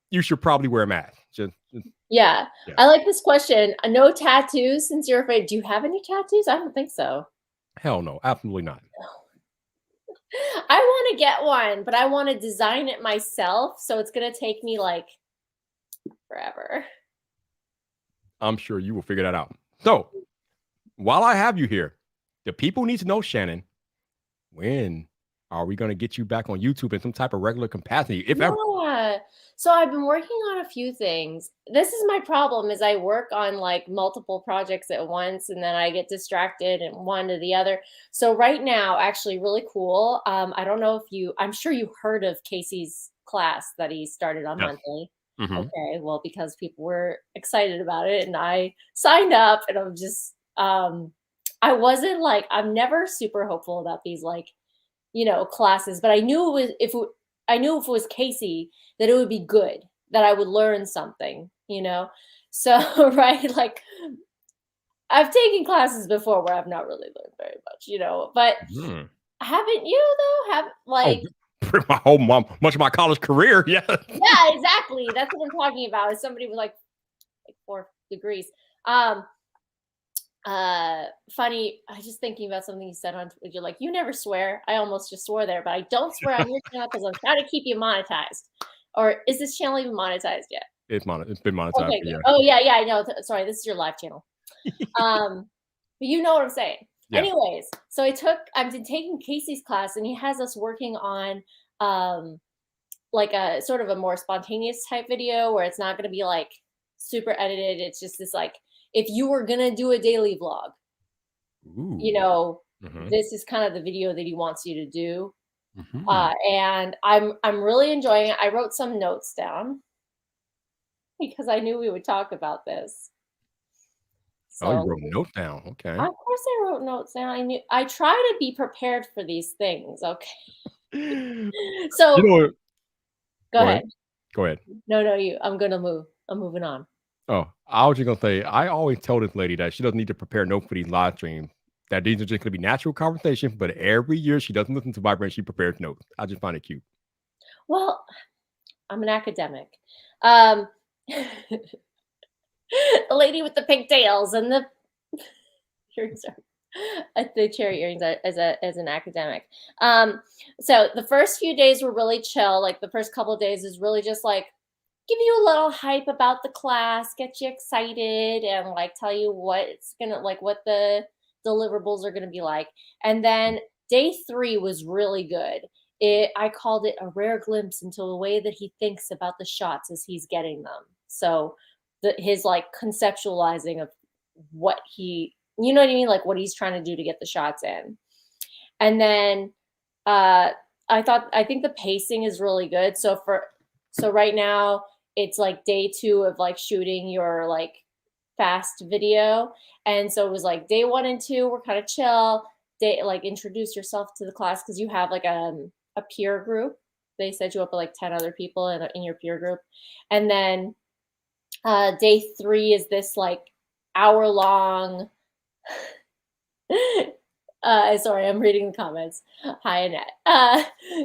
you should probably wear a mask. Just Yeah. yeah. I like this question. No tattoos since you're afraid. Do you have any tattoos? I don't think so. Hell no, absolutely not. I wanna get one, but I wanna design it myself, so it's gonna take me, like, forever. I'm sure you will figure that out. So, while I have you here, the people need to know, Shannon, when are we going to get you back on YouTube in some type of regular capacity, if ever? Yeah. So I've been working on a few things. This is my problem is I work on like multiple projects at once and then I get distracted and one to the other. So right now, actually really cool. I don't know if I'm sure you heard of Casey's class that he started on Yes. monthly. Hmm. Okay, well, because people were excited about it and I signed up and I'm just I wasn't like I'm never super hopeful about these like classes, but I knew it was I knew if it was Casey that it would be good, that I would learn something. So right, like I've taken classes before where I've not really learned very much, but Hmm. haven't you though? Have Oh, like much of my college career. Yeah. yeah, exactly. That's what I'm talking about. Is somebody with like 4 degrees. Um funny, I just thinking about something you said on you're like, you never swear. I almost just swore there, but I don't swear on your channel because I'm trying to keep you monetized. Or is this channel even monetized yet? It's been monetized, Okay, but good. yeah. Oh yeah, I know. Sorry, this is your live channel. But you know what I'm saying. Yes. Anyways, so I've been taking Casey's class and he has us working on um like a sort of a more spontaneous type video where it's not gonna be like super edited. It's just this like if you were gonna do a daily vlog, you Ooh. know, Hmm. this is kind of the video that he wants you to do. Hmm. And I'm really enjoying it. I wrote some notes down because I knew we would talk about this. Oh, you So wrote notes down. Okay. of course I wrote notes down. I try to be prepared for these things. Okay. You So know what? go Go ahead. ahead. Go ahead. No, you. I'm gonna move. I'm moving on. Oh, I was just gonna say, I always tell this lady that she doesn't need to prepare notes for these live streams. That these are just gonna be natural conversations, but every year she doesn't listen to Vibrant, she prepares notes. I just find it cute. Well, I'm an academic. Um, the lady with the pigtails and the earrings are the cherry earrings as an academic. So the first few days were really chill. Like the first couple of days is really just like give you a little hype about the class, get you excited, and like tell you what it's gonna like what the deliverables are gonna be like. And then day 3 was really good. I called it a rare glimpse into the way that he thinks about the shots as he's getting them. So his like conceptualizing of what he, you know what I mean, like what he's trying to do to get the shots in. And then I think the pacing is really good. So right now it's like day 2 of like shooting your like fast video. And so it was like day 1 and 2 were kind of chill. Day like introduce yourself to the class because you have like a peer group. They set you up with like 10 other people in your peer group. And then day 3 is this like hour long sorry, I'm reading the comments. Hi, Annette.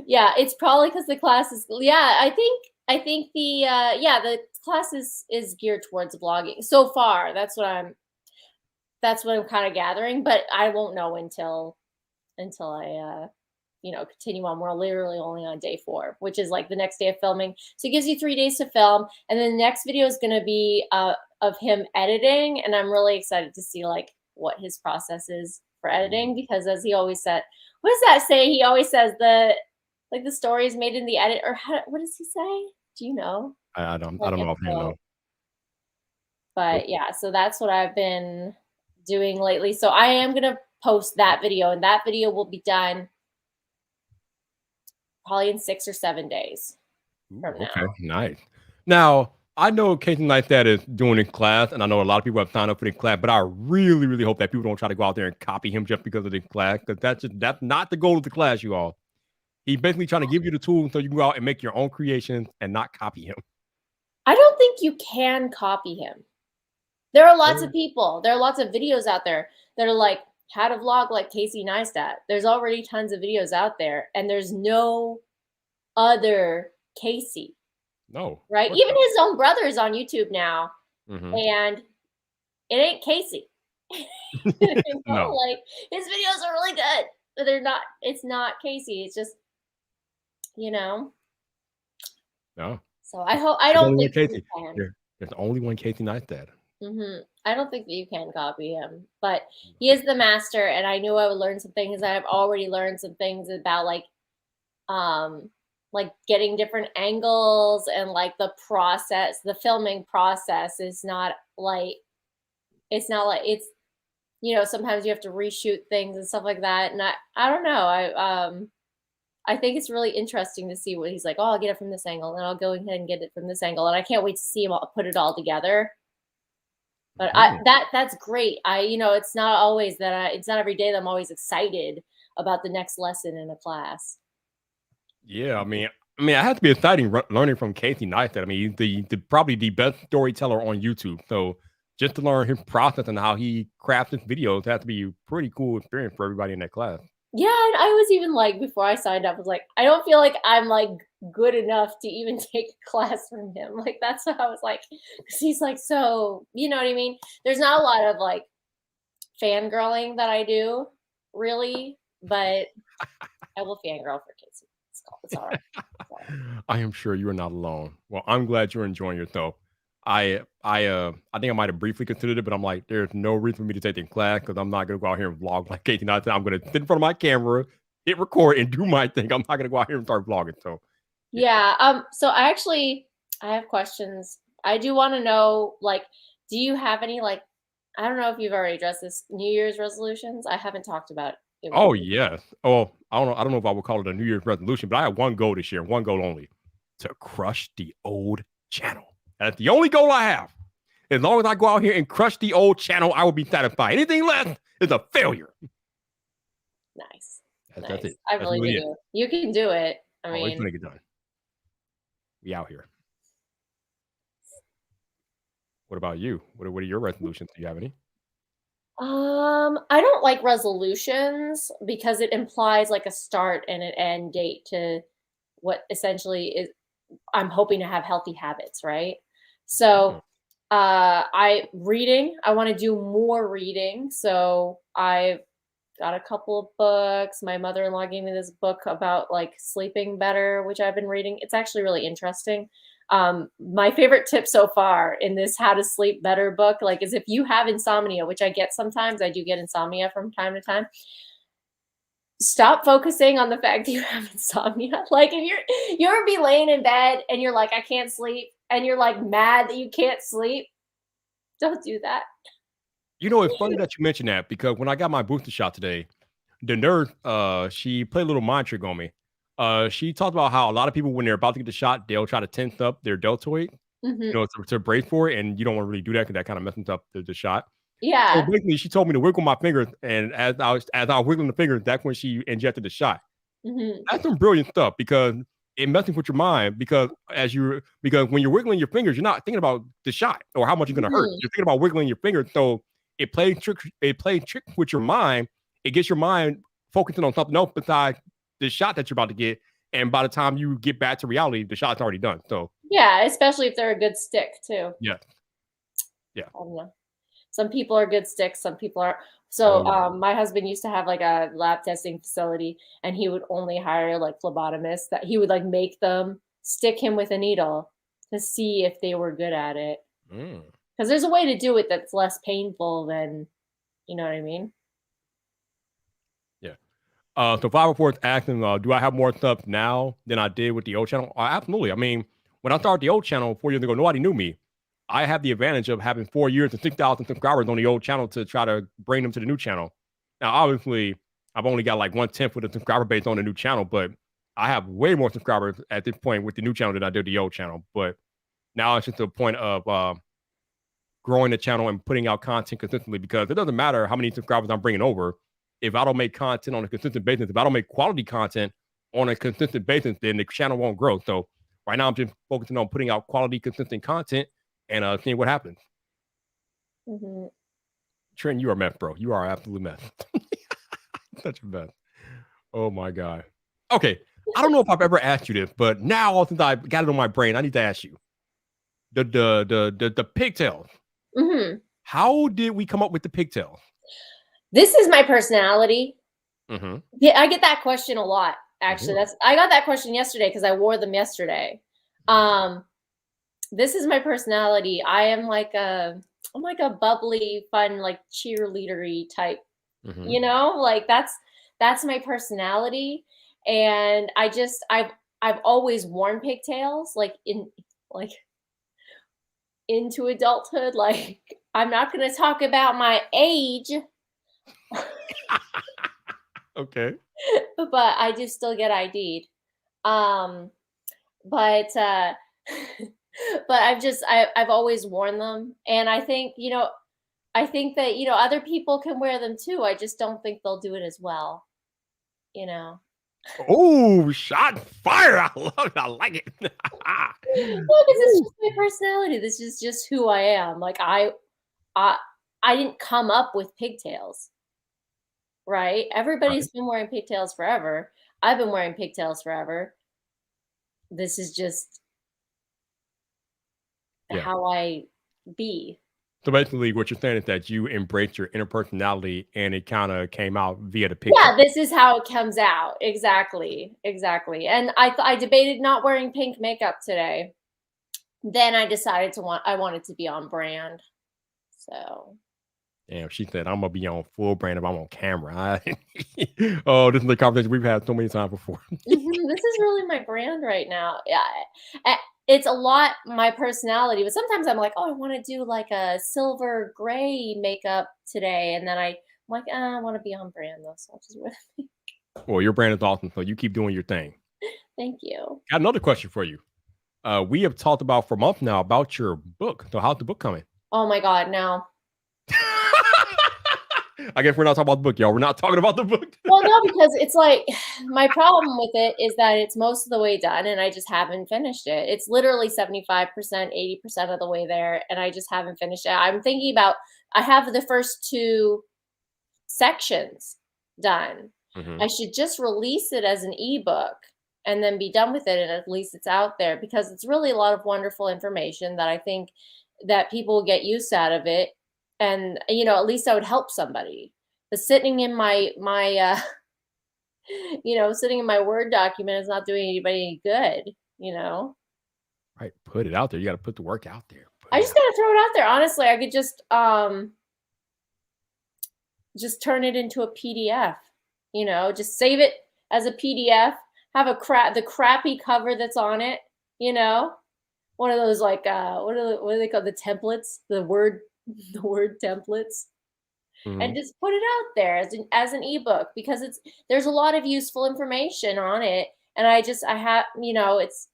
Yeah, it's probably because the class is. Yeah, I think the class is geared towards vlogging so far. That's what I'm kind of gathering, but I won't know until I continue on. We're literally only on day 4, which is like the next day of filming. So it gives you 3 days to film, and then the next video is going to be of him editing, and I'm really excited to see like what his process is for editing because as he always said, what does that say? He always says the story is made in the edit, or what does he say? Do you know? I don't Like, know offhand though. but yeah, so that's what I've been doing lately. So I am gonna post that video, and that video will be done probably in 6 or 7 days from now. Okay, nice. Now, I know Casey Neistat is doing his class, and I know a lot of people have signed up for this class, but I really, really hope that people don't try to go out there and copy him just because of this class, because that's not the goal of the class, you all. He's basically trying to give you the tools so you can go out and make your own creations and not copy him. I don't think you can copy him. There are lots of people. There are lots of videos out there that are like how to vlog like Casey Neistat. There's already tons of videos out there, and there's no other Casey. No. Right? Even his own brother is on YouTube now, and it ain't Casey. No. Like his videos are really good, but they're not. It's not Casey. It's just, No. So I don't think Casey. There's only one Casey Neistat. I don't think that you can copy him, but he is the master, and I knew I would learn some things. I've already learned some things about like getting different angles and like the process. The filming process is not like it's sometimes you have to reshoot things and stuff like that. And I don't know. I think it's really interesting to see what he's like. Oh, I'll get it from this angle, and I'll go ahead and get it from this angle, and I can't wait to see him put it all together. But that's great. It's not always it's not every day that I'm always excited about the next lesson in a class. Yeah, I mean, it has to be exciting learning from Casey Neistat. I mean, he's probably the best storyteller on YouTube. So just to learn his process and how he crafts his videos has to be a pretty cool experience for everybody in that class. Yeah, and I was even like, before I signed up, I was like, I don't feel like I'm like good enough to even take a class from him. Like that's what I was like, because he's like so, you know what I mean? There's not a lot of like fangirling that I do, really, but I will fangirl for Casey. It's all right. I am sure you are not alone. Well, I'm glad you're enjoying yourself. I think I might have briefly considered it, but I'm like, there's no reason for me to take the class because I'm not gonna go out here and vlog like Casey Neistat. I'm gonna sit in front of my camera, hit record, and do my thing. I'm not gonna go out here and start vlogging. So yeah. So I have questions. I do want to know, like, do you have any like, I don't know if you've already addressed this, New Year's resolutions? I haven't talked about it. Oh yes. Oh, I don't know if I would call it a New Year's resolution, but I have one goal this year, one goal only: to crush the old channel. That's the only goal I have. As long as I go out here and crush the old channel, I will be satisfied. Anything less is a failure. Nice. That's it. I really believe you. You can do it. I mean, it's gonna get done. We out here. What about you? What are your resolutions? Do you have any? I don't like resolutions because it implies like a start and an end date to what essentially is I'm hoping to have healthy habits, right? So, Mm, I want to do more reading. So I've got a couple of books. My mother-in-law gave me this book about like sleeping better, which I've been reading. It's actually really interesting. My favorite tip so far in this how to sleep better book, like, is if you have insomnia, which I get sometimes, I do get insomnia from time to time. Stop focusing on the fact that you have insomnia. Like if you ever be laying in bed and you're like, I can't sleep, and you're like mad that you can't sleep, don't do that. It's funny that you mentioned that because when I got my booster shot today, the nurse, she played a little mind trick on me. She talked about how a lot of people, when they're about to get the shot, they'll try to tense up their deltoid, Mhm. to brace for it, and you don't want to really do that because that kind of messes up the shot. So Yeah. basically, she told me to wiggle my fingers, and as I was wiggling the fingers, that's when she injected the shot. Mhm. That's some brilliant stuff because it messes with your mind because when you're wiggling your fingers, you're not thinking about the shot or how much you're gonna hurt. Mhm. You're thinking about wiggling your fingers. So it plays trick with your mind. It gets your mind focusing on something else besides the shot that you're about to get. And by the time you get back to reality, the shot's already done. So Yeah, especially if they're a good stick too. yeah, yeah. I don't know. Some people are good sticks, some people are Oh so, yeah. my husband used to have, like, a lab testing facility, and he would only hire, like, phlebotomists that he would, like, make them stick him with a needle to see if they were good at it. Mm, Because there's a way to do it that's less painful than you know what I mean? yeah. So 504 is asking, do I have more stuff now than I did with the old channel? Absolutely. I mean, when I started the old channel 4 years ago, nobody knew me. I have the advantage of having 4 years and 6,000 subscribers on the old channel to try to bring them to the new channel. Now, obviously, I've only got like 1/10 of the subscriber base on the new channel, but I have way more subscribers at this point with the new channel than I did the old channel. But now it's just a point of growing the channel and putting out content consistently because it doesn't matter how many subscribers I'm bringing over. If I don't make content on a consistent basis, if I don't make quality content on a consistent basis, then the channel won't grow. So right now I'm just focusing on putting out quality, consistent content and seeing what happens. Mhm. Trent, you are a mess, bro. You are absolute mess. Such a mess. Oh my God. Okay. I don't know if I've ever asked you this, but now since I got it on my brain, I need to ask you. The pigtails. Mhm. How did we come up with the pigtails? This is my personality. Mm-hmm. Yeah, I get that question a lot, Oh, actually. really? I got that question yesterday because I wore them yesterday. Um, this is my personality. I'm like a bubbly, fun, like cheerleadery type, Mm-hmm. you know? Like that's my personality. And I've always worn pigtails, like into adulthood. Like I'm not gonna talk about my age, Okay. but I do still get ID'd. Um, but but I've always worn them, and I think I think that other people can wear them too. I just don't think they'll do it as well. You know, Oh, shot fire. I love it. I like it. well, because it's Woo. just my personality. This is just who I am. Like I I didn't come up with pigtails, right? Right. Everybody's been wearing pigtails forever. I've been wearing pigtails forever. This is just Yeah. how I be. So basically, what you're saying is that you embraced your inner personality and it kind of came out via the Yeah, pigtail. this is how it comes out. Exactly, exactly. And I debated not wearing pink makeup today. Then I decided I wanted to be on brand. So, Damn, she said, I'm going to be on full brand if I'm on camera. Oh, this is the conversation we've had so many times before. this is really my brand right now. Yeah. It's a lot my personality, but sometimes I'm like, "Oh, I want to do like a silver gray makeup today." And then I'm like, I want to be on brand though, so I'll just wear Well, your brand is awesome. So you keep doing your thing. Thank you. Got another question for you. We have talked about for months now about your book. So how's the book coming? Oh my god, now. I guess we're not talking about the book, y'all. We're not talking about the book. Well, no, because it's like my problem with it is that it's most of the way done and I just haven't finished it. It's literally 75%, 80% of the way there, and I just haven't finished it. I'm thinking about I have the first 2 sections done. Mhm. I should just release it as an ebook and then be done with it, and at least it's out there because it's really a lot of wonderful information that I think that people will get use out of it, and at least I would help somebody. But sitting in my sitting in my Word document is not doing anybody any good. Right. Put it out there. You got to put the work out there. I just gotta throw it out there. Honestly, I could just turn it into a PDF. Just save it as a PDF. Have the crappy cover that's on it. One of those like what do they call the templates? The word templates. And just put it out there as an ebook because there's a lot of useful information on it, and I have it's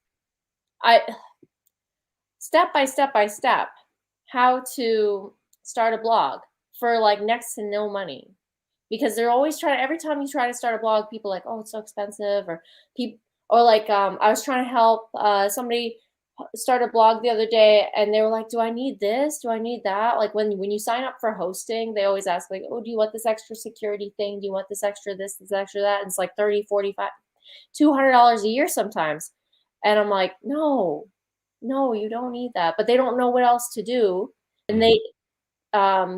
step by step how to start a blog for like next to no money, because they're always every time you try to start a blog, people are like, oh, it's so expensive, or I was trying to help somebody start a blog the other day, and they were like, do I need this? Do I need that? Like when you sign up for hosting, they always ask like, oh, do you want this extra security thing? Do you want this extra this extra that? And it's like $30, $45, $200 a year sometimes. And I'm like, no, you don't need that. But they don't know what else to do. And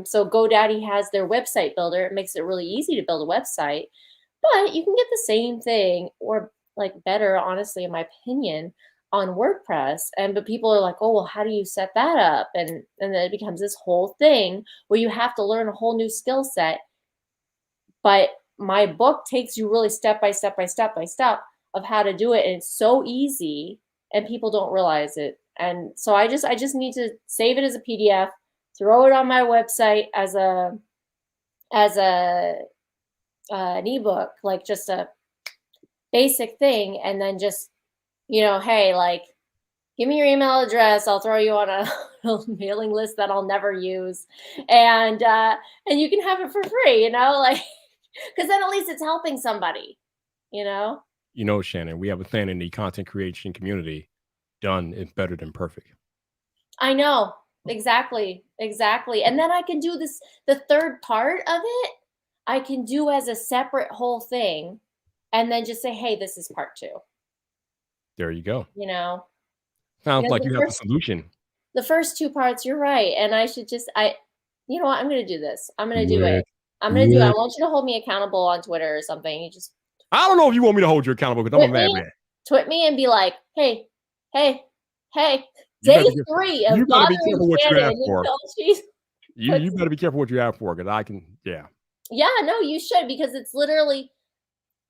so GoDaddy has their website builder. It makes it really easy to build a website, but you can get the same thing or like better, honestly, in my opinion, on WordPress. But people are like, oh, well, how do you set that up? And then it becomes this whole thing where you have to learn a whole new skill set. But my book takes you really step by step of how to do it. And it's so easy and people don't realize it. And so I just need to save it as a PDF, throw it on my website as an ebook, like just a basic thing. And then just, hey, like, give me your email address. I'll throw you on a mailing list that I'll never use. And you can have it for free, like, because then at least it's helping somebody, Shannon, we have a saying in the content creation community, done is better than perfect. I know. Exactly. And then I can do the third part of it, I can do as a separate whole thing and then just say, hey, this is part 2. There you go. Sounds like you have a solution. The first 2 parts, you're right. And I should you know what? I'm going to do this. I'm going to do it. I want you to hold me accountable on Twitter or something. I don't know if you want me to hold you accountable because I'm a madman. Tweet me and be like, hey, day 3 of you better be careful what you ask for. You better be careful what you ask for because I can, yeah. Yeah, no, you should, because it's literally,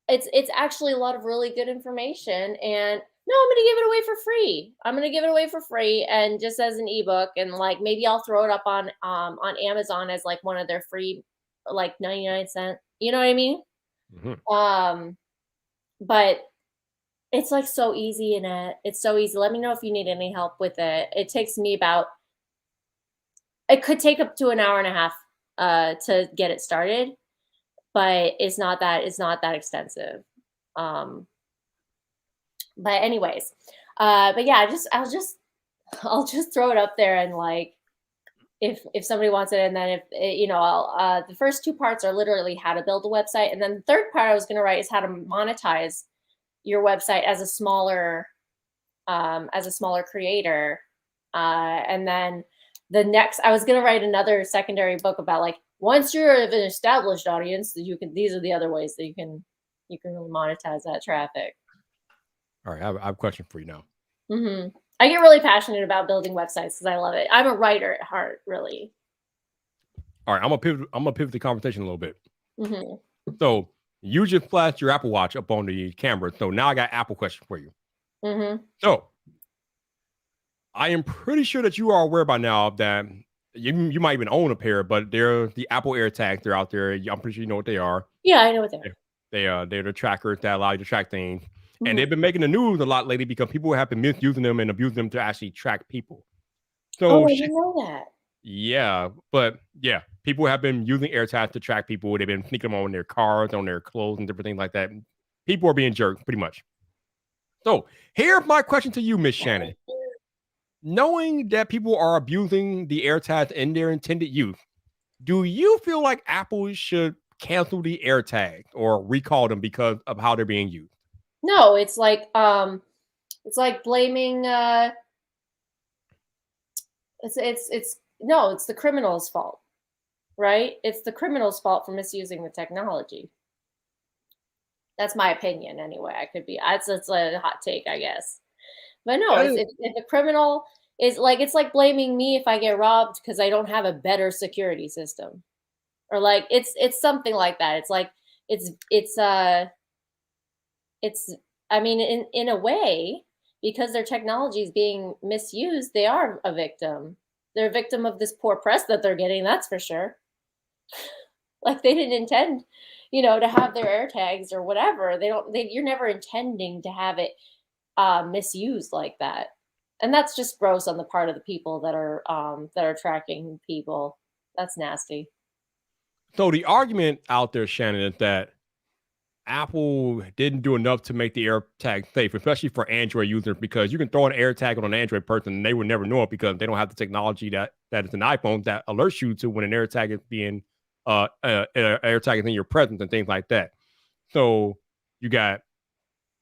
it's actually a lot of really good information. And no, I'm going to give it away for free. I'm going to give it away for free and just as an ebook, and like maybe I'll throw it up on Amazon as like one of their free, like 99¢. You know what I mean? Mm-hmm. But it's like so easy, and it's so easy. Let me know if you need any help with it. It takes me it could take up to an hour and a half to get it started, but it's not that extensive. But anyways, but yeah, I'll just throw it up there, and like if somebody wants it, and then if I'll the first 2 parts are literally how to build a website, and then the third part I was going to write is how to monetize your website as a smaller creator, and then the next I was going to write another secondary book about like once you're an established audience, these are the other ways that you can really monetize that traffic. All right, I have a question for you now. Mm-hmm. I get really passionate about building websites because I love it. I'm a writer at heart, really. All right, I'm gonna pivot the conversation a little bit. Mm-hmm. So you just flashed your Apple Watch up on the camera. So now I got Apple question for you. Mm-hmm. So I am pretty sure that you are aware by now that you might even own a pair, but they're the Apple AirTags. They're out there. I'm pretty sure you know what they are. Yeah, I know what they are. They're the trackers that allow you to track things. Mm-hmm. And they've been making the news a lot lately because people have been misusing them and abusing them to actually track people. So I didn't know that. Yeah, but yeah, people have been using AirTags to track people. They've been sneaking them on their cars, on their clothes, and different things like that. People are being jerked, pretty much. So here's my question to you, Miss Shannon. Knowing that people are abusing the AirTags in their intended use, do you feel like Apple should cancel the AirTags or recall them because of how they're being used? No, it's like blaming it's no, it's the criminal's fault, right? It's the criminal's fault for misusing the technology. That's my opinion anyway. I could be it's a hot take, I guess. But no, if the criminal is like, it's like blaming me if I get robbed because I don't have a better security system. Or like it's something like that. It's like it's I mean, in a way, because their technology is being misused, they are a victim. They're a victim of this poor press that they're getting, that's for sure. Like they didn't intend, to have their AirTags or whatever. You're never intending to have it misused like that. And that's just gross on the part of the people that are tracking people. That's nasty. So the argument out there, Shannon, is that Apple didn't do enough to make the AirTag safe, especially for Android users, because you can throw an AirTag on an Android person and they would never know it because they don't have the technology that is an iPhone that alerts you to when an AirTag is being AirTag is in your presence and things like that. So you got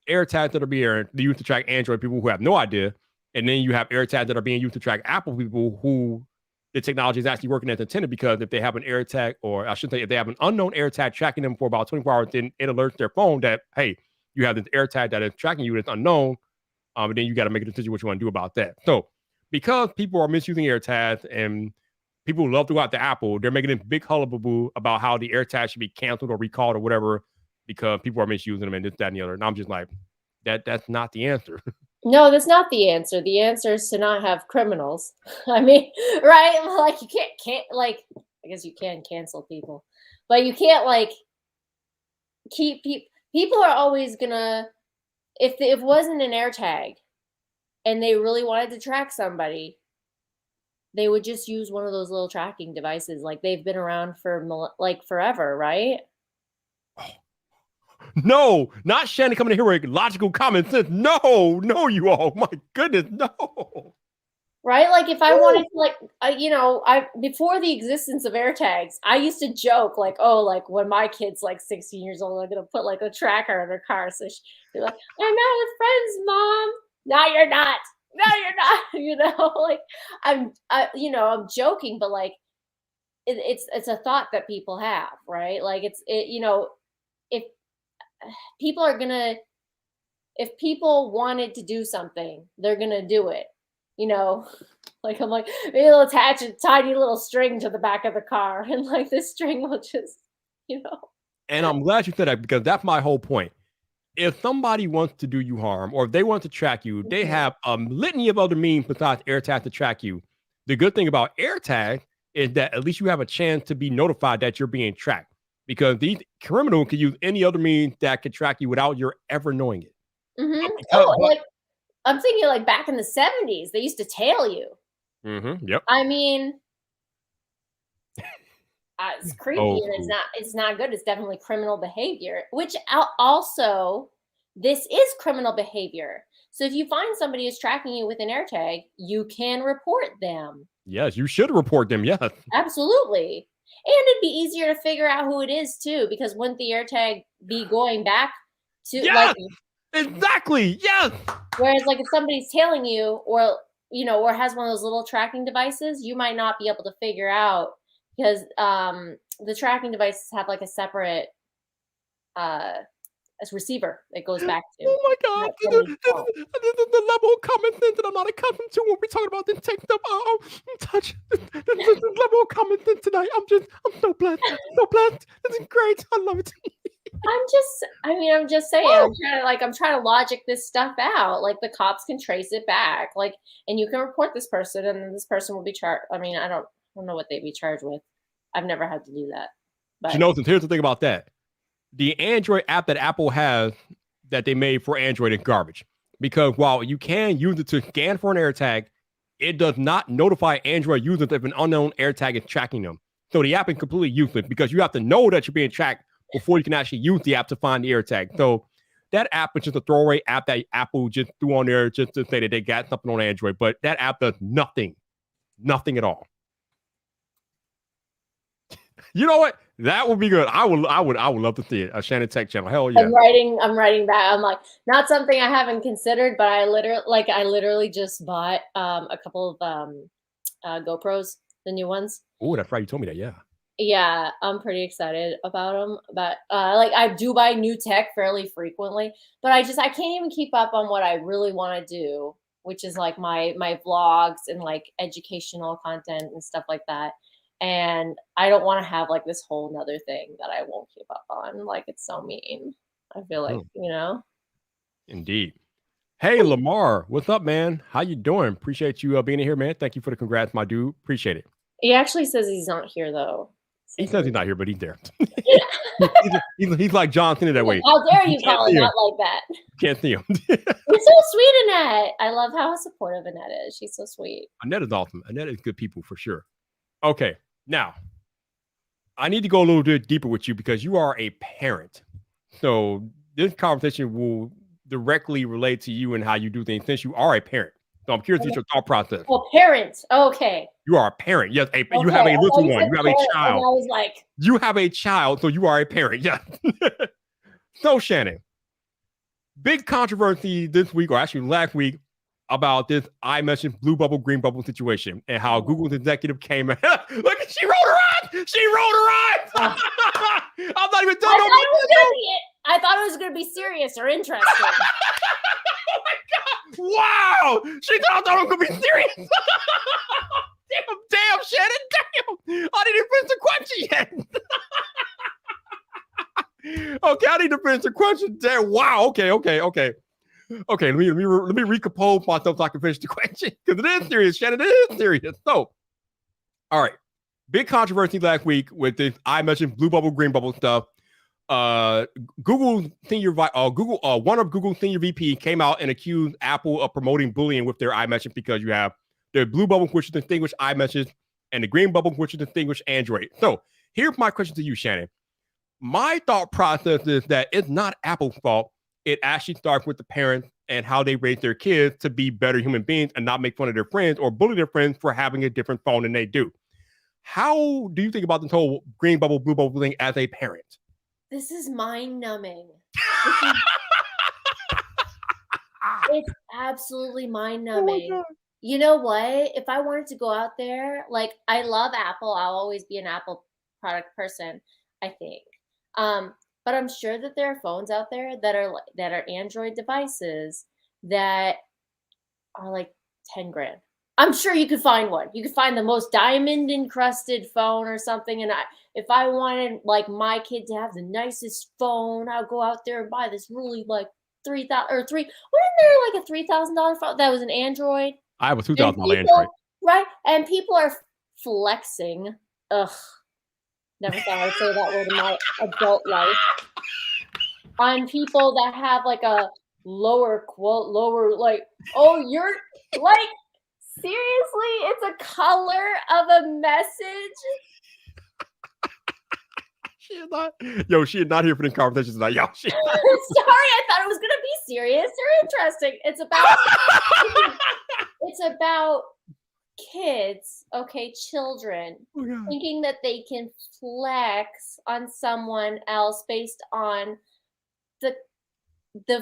AirTags that are being used to track Android people who have no idea, and then you have AirTags that are being used to track Apple people who the technology is actually working as intended, because if they have an AirTag, or I should say, if they have an unknown AirTag tracking them for about 24 hours, then it alerts their phone that, hey, you have this AirTag that is tracking you that's unknown, and then you got to make a decision what you want to do about that. So because people are misusing AirTags and people love to go out to Apple, they're making a big hullabaloo about how the AirTag should be canceled or recalled or whatever because people are misusing them and this, that, and the other. And I'm just like, that's not the answer. No, that's not the answer. The answer is to not have criminals. I mean, right? Like you can't like, I guess you can cancel people, but you can't like keep people are always gonna, if it wasn't an AirTag and they really wanted to track somebody, they would just use one of those little tracking devices. Like they've been around for like forever, right? No, not Shannon coming in here with logical common sense. No, you all. My goodness, no. Right? Like if I wanted to, like, I before the existence of AirTags, I used to joke like, oh, like when my kid's like 16 years old, I'm gonna put like a tracker in her car. So they're like, I'm out with friends, mom. No, you're not. No, you're not. Like I'm joking, but like it's a thought that people have, right? Like if people are gonna, if people wanted to do something, they're gonna do it. Like I'm like, maybe they'll attach a tiny little string to the back of the car, and like this string will just, And I'm glad you said that, because that's my whole point. If somebody wants to do you harm, or if they want to track you, they have a litany of other means besides AirTag to track you. The good thing about AirTag is that at least you have a chance to be notified that you're being tracked, because these criminals can use any other means that can track you without your ever knowing it. Like I'm thinking like back in the 70s, they used to tail you. Yep. I mean, it's creepy and it's not good. It's definitely criminal behavior, which also, this is criminal behavior. So if you find somebody who's tracking you with an AirTag, you can report them. Yes, you should report them. Yes. Absolutely. And it'd be easier to figure out who it is too, because wouldn't the AirTag be going back to like exactly. Yes. Whereas like if somebody's tailing you or has one of those little tracking devices, you might not be able to figure out, because the tracking devices have like a separate receiver that goes back to. Oh my God. This is the level of common sense that I'm not accustomed to when we're talking about this tech stuff. Touch this level of common sense tonight. I'm so blessed. So blessed. This is great. I love it. I'm just saying, I'm trying to logic this stuff out. Like the cops can trace it back, like, and you can report this person, and then this person will be charged. I mean, I don't know what they'd be charged with. I've never had to do that. But here's the thing about that. The Android app that Apple has that they made for Android is garbage, because while you can use it to scan for an AirTag, it does not notify Android users if an unknown AirTag is tracking them. So the app is completely useless because you have to know that you're being tracked before you can actually use the app to find the AirTag. So that app is just a throwaway app that Apple just threw on there just to say that they got something on Android. But that app does nothing at all. You know what? That would be good. I would love to see it. A Shannon Tech channel. Hell yeah. I'm writing back. I'm like, not something I haven't considered, but I literally just bought a couple of GoPros, the new ones. Oh, that's right. You told me that. Yeah. Yeah, I'm pretty excited about them. But like, I do buy new tech fairly frequently, but I can't even keep up on what I really want to do, which is like my vlogs and like educational content and stuff like that. And I don't want to have like this whole nother thing that I won't keep up on. Like, it's so mean. I feel like, you know. Indeed. Hey, Lamar, what's up, man? How you doing? Appreciate you being here, man. Thank you for the congrats, my dude. Appreciate it. He actually says he's not here though. He says he's not here, but he's there. he's like John Cena that way. How dare you call him out like that? Can't see him. You're so sweet, Annette. I love how supportive Annette is. She's so sweet. Annette is awesome. Annette is good people for sure. Okay, now I need to go a little bit deeper with you because you are a parent. So this conversation will directly relate to you and how you do things since you are a parent. So I'm curious about your thought process. Oh, parent. Okay. You are a parent. Yes, you have a little one. You have a child. I was like, you have a child, so you are a parent. Yeah. So Shannon, big controversy this week, or actually last week, about this iMessage blue bubble, green bubble situation and how Google's executive came in. Look, she rolled her eyes. She rolled her eyes. I'm not even done. I thought it was going to be serious or interesting. Oh my God. Wow. She thought it was going to be serious. Damn, Shannon. Damn. I didn't finish the question yet. Okay, I need to finish the question. Damn. Wow. Okay. Okay, let me recompose myself so I can finish the question because it is serious, Shannon. It is serious. So, all right, big controversy last week with this iMessage blue bubble, green bubble stuff. Google one of Google's senior VP came out and accused Apple of promoting bullying with their iMessage because you have the blue bubble, which is distinguished iMessage, and the green bubble, which is distinguished Android. So, here's my question to you, Shannon. My thought process is that it's not Apple's fault. It actually starts with the parents and how they raise their kids to be better human beings and not make fun of their friends or bully their friends for having a different phone than they do. How do you think about this whole green bubble, blue bubble thing as a parent? This is mind-numbing. It's absolutely mind-numbing. Oh, you know what? If I wanted to go out there, like, I love Apple. I'll always be an Apple product person, I think. But I'm sure that there are phones out there that are Android devices that are like 10 grand. I'm sure you could find one. You could find the most diamond encrusted phone or something. And if I wanted like my kid to have the nicest phone, I'll go out there and buy this really like wasn't there like a $3,000 phone that was an Android? I have a $2,000 Android. Right? And people are flexing. Ugh. Never thought I would say that word in my adult life. On people that have like a lower, like, oh, you're like, seriously, it's a color of a message. She is not here for the conversations tonight. Sorry, I thought it was gonna be serious or interesting. It's about kids, children, thinking that they can flex on someone else based on the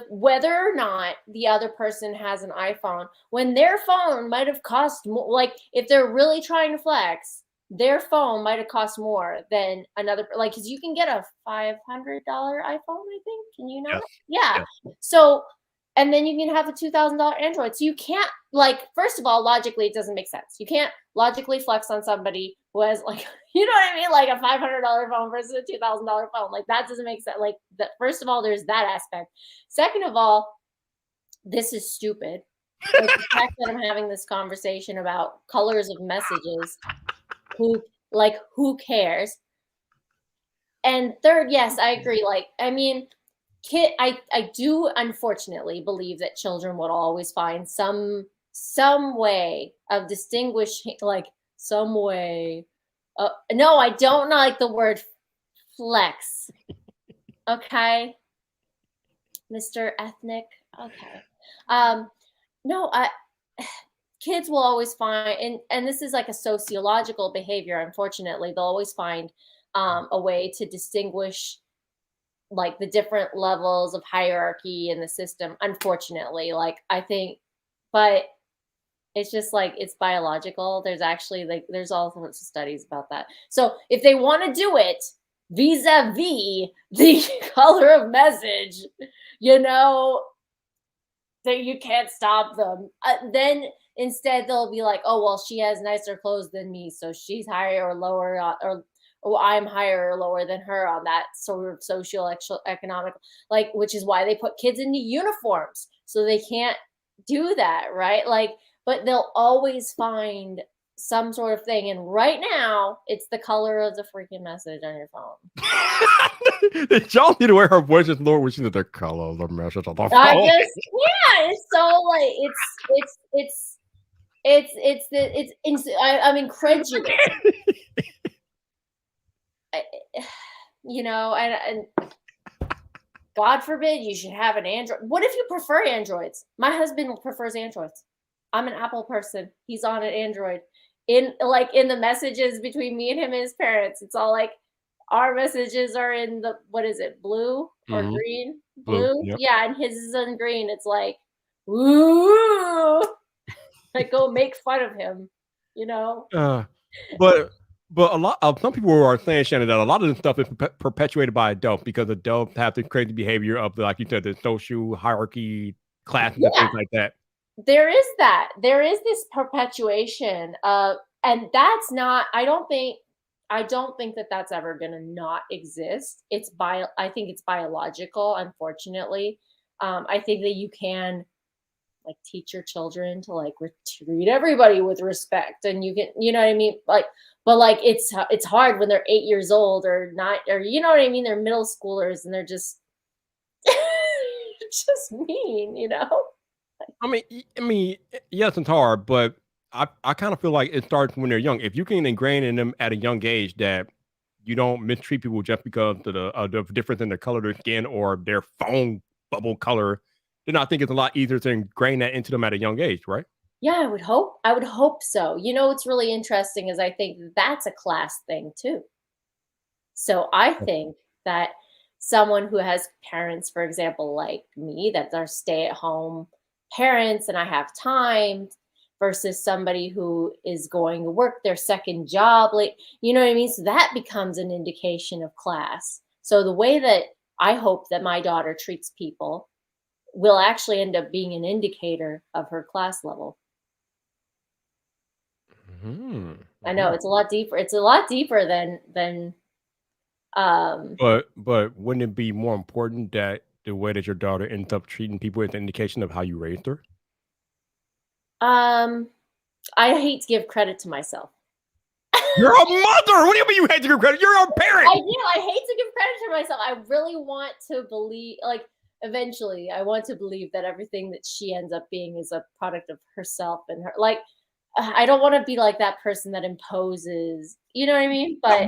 whether or not the other person has an iPhone, when their phone might have cost more. Like, if they're really trying to flex, their phone might have cost more than another, like, because you can get a $500 iPhone, I think. Can you not? Yeah. So, and then you can have a $2,000 Android. So you can't, like, first of all, logically, it doesn't make sense. You can't logically flex on somebody who has, like, you know what I mean? Like a $500 phone versus a $2,000 phone. Like, that doesn't make sense. Like, first of all, there's that aspect. Second of all, this is stupid. Like, the fact that I'm having this conversation about colors of messages, who cares? And third, yes, I agree. Like, I mean, I do unfortunately believe that children will always find some some way of distinguishing, like some way. No, I don't like the word flex. Okay, Mr. Ethnic. Okay. No, kids will always find, and this is like a sociological behavior. Unfortunately, they'll always find a way to distinguish like the different levels of hierarchy in the system. Unfortunately, like I think, but it's just like it's biological. There's actually like there's all sorts of studies about that. So if they want to do it vis-a-vis the color of message, you know, that you can't stop them. Then instead they'll be like, oh well, she has nicer clothes than me, so she's higher or lower, or oh, I'm higher or lower than her on that sort of social economic, like, which is why they put kids into uniforms so they can't do that, right? Like, but they'll always find some sort of thing. And right now, it's the color of the freaking message on your phone. Did y'all need to wear her voice just lower when she said the color of the message on the phone? Yeah, it's so like I'm incredulous. You know, and God forbid you should have an Android. What if you prefer Androids? My husband prefers Androids. I'm an Apple person. He's on an Android. In the messages between me and him and his parents, it's all like our messages are in the, what is it, blue or green? Blue. Yep. Yeah, and his is in green. It's like, ooh, like go make fun of him, you know? But a lot of some people are saying, Shannon, that a lot of this stuff is perpetuated by adults because adults have this crazy behavior of, like you said, the social hierarchy, classes, and things like that. There is that. There is this perpetuation of, and that's not. I don't think that that's ever going to not exist. I think it's biological. Unfortunately, I think that you can like teach your children to like treat everybody with respect, and you can, you know what I mean, like. But like it's hard when they're 8 years old or not, or you know what I mean. They're middle schoolers and they're just just mean, you know. I mean, yes, it's hard, but I kind of feel like it starts when they're young. If you can ingrain in them at a young age that you don't mistreat people just because of the difference in the color of their skin or their phone bubble color, then I think it's a lot easier to ingrain that into them at a young age, right? Yeah, I would hope so. You know, what's really interesting is I think that's a class thing too. So I think that someone who has parents, for example, like me, that are stay-at-home parents and I have time, versus somebody who is going to work their second job, like, you know what I mean? So that becomes an indication of class. So the way that I hope that my daughter treats people will actually end up being an indicator of her class level. I know it's a lot deeper. It's a lot deeper than But wouldn't it be more important that the way that your daughter ends up treating people is an indication of how you raised her? I hate to give credit to myself. You're a mother. What do you mean you hate to give credit? You're a parent. I do. I hate to give credit to myself. I really want to believe, like, eventually, I want to believe that everything that she ends up being is a product of herself and her. Like, I don't want to be like that person that imposes. You know what I mean? But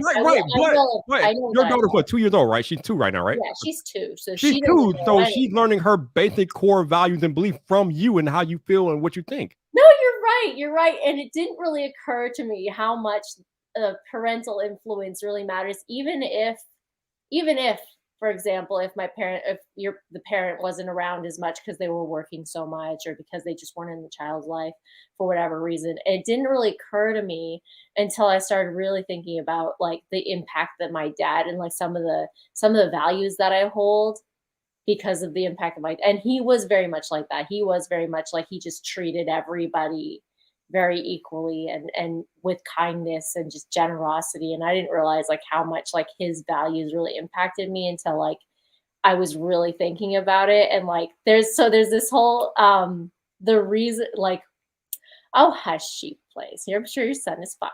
Right. Your daughter's what, 2 years old, right? She's 2 right now, right? Yeah, she's 2. So she's 2. So she's learning her basic core values and beliefs from you and how you feel and what you think. No, you're right. You're right. And it didn't really occur to me how much parental influence really matters, even if, for example, if the parent wasn't around as much because they were working so much or because they just weren't in the child's life for whatever reason. It didn't really occur to me until I started really thinking about like the impact that my dad and like some of the values that I hold because of the impact of and he was very much like that. He was very much like he just treated everybody very equally and with kindness and just generosity. And I didn't realize like how much like his values really impacted me until like I was really thinking about it. And like there's this whole the reason like, oh hush, sheep plays here. I'm sure your son is fine.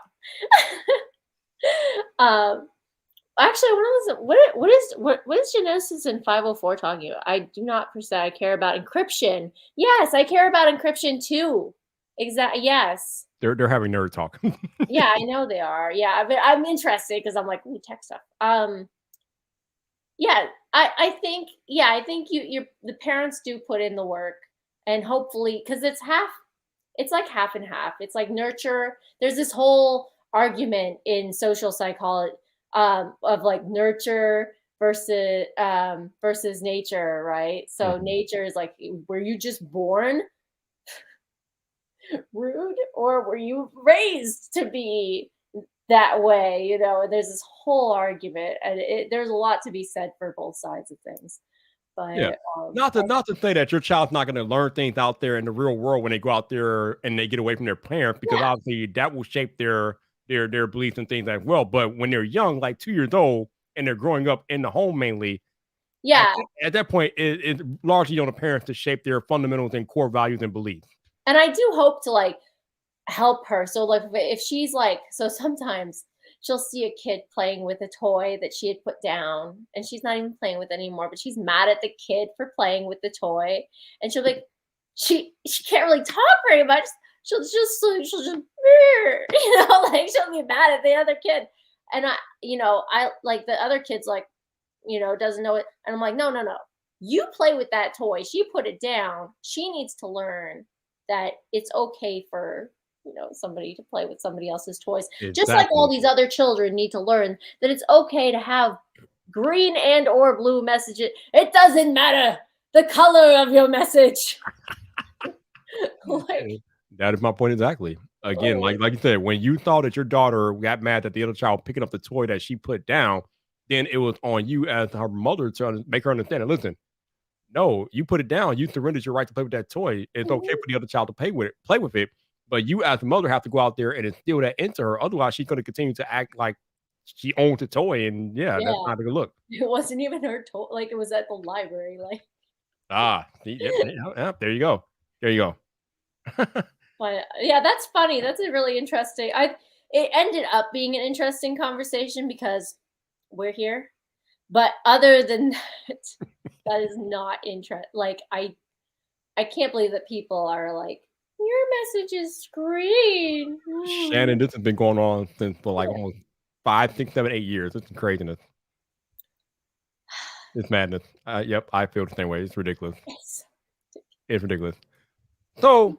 Actually, what is Genesis in 504 talking about? I do not per se. I care about encryption. Yes, I care about encryption too. Exactly. Yes. They're having nerd talk. Yeah, I know they are. Yeah, but I'm interested because I'm like, ooh, tech stuff. Yeah, I think you the parents do put in the work, and hopefully because it's like half and half. It's like nurture. There's this whole argument in social psychology of like nurture versus nature, right? So Mhm. nature is like, were you just born rude, or were you raised to be that way? And there's this whole argument, and there's a lot to be said for both sides of things. Yeah. But Not to say that your child's not gonna learn things out there in the real world when they go out there and they get away from their parents, because yeah, obviously that will shape their beliefs and things as well. But when they're young, like 2 years old, and they're growing up in the home mainly, at yeah. at that point, it's largely on the parents to shape their fundamentals and core values and beliefs. And I do hope to like help her. So like if she's like, so sometimes she'll see a kid playing with a toy that she had put down and she's not even playing with it anymore, but she's mad at the kid for playing with the toy. And she'll be like, she can't really talk very much. She'll just like she'll be mad at the other kid. And I like the other kid's like, doesn't know it. And I'm like, no, no, no. You play with that toy. She put it down. She needs to learn that it's okay for somebody to play with somebody else's toys, just like all Exactly. these other children need to learn that it's okay to have green and or blue messages. It doesn't matter the color of your message. like, Eh, that is my point exactly. Again, like, like you said, when you thought that your daughter got mad at the other child picking up the toy that she put down, then it was on you as her mother to make her understand it. Listen, no, you put it down. You surrendered your right to play with that toy. It's okay mhm, for the other child to play with it. But you, as a mother, have to go out there and instill that into her. Otherwise, she's going to continue to act like she owns the toy. And yeah, that's yeah, not a good look. it wasn't even her toy. Like it was at the library. Like, Ah, see, yep, yep, yep, there you go. There you go. but yeah, that's funny. That's a really interesting. It ended up being an interesting conversation because we're here. But other than that, that is not interest. Like I can't believe that people are like, your message is green. Shannon, this has been going on since for like almost 5, 6, 7, 8 years. It's craziness. It's madness. Yep, I feel the same way. It's ridiculous. Yes. It's ridiculous. So,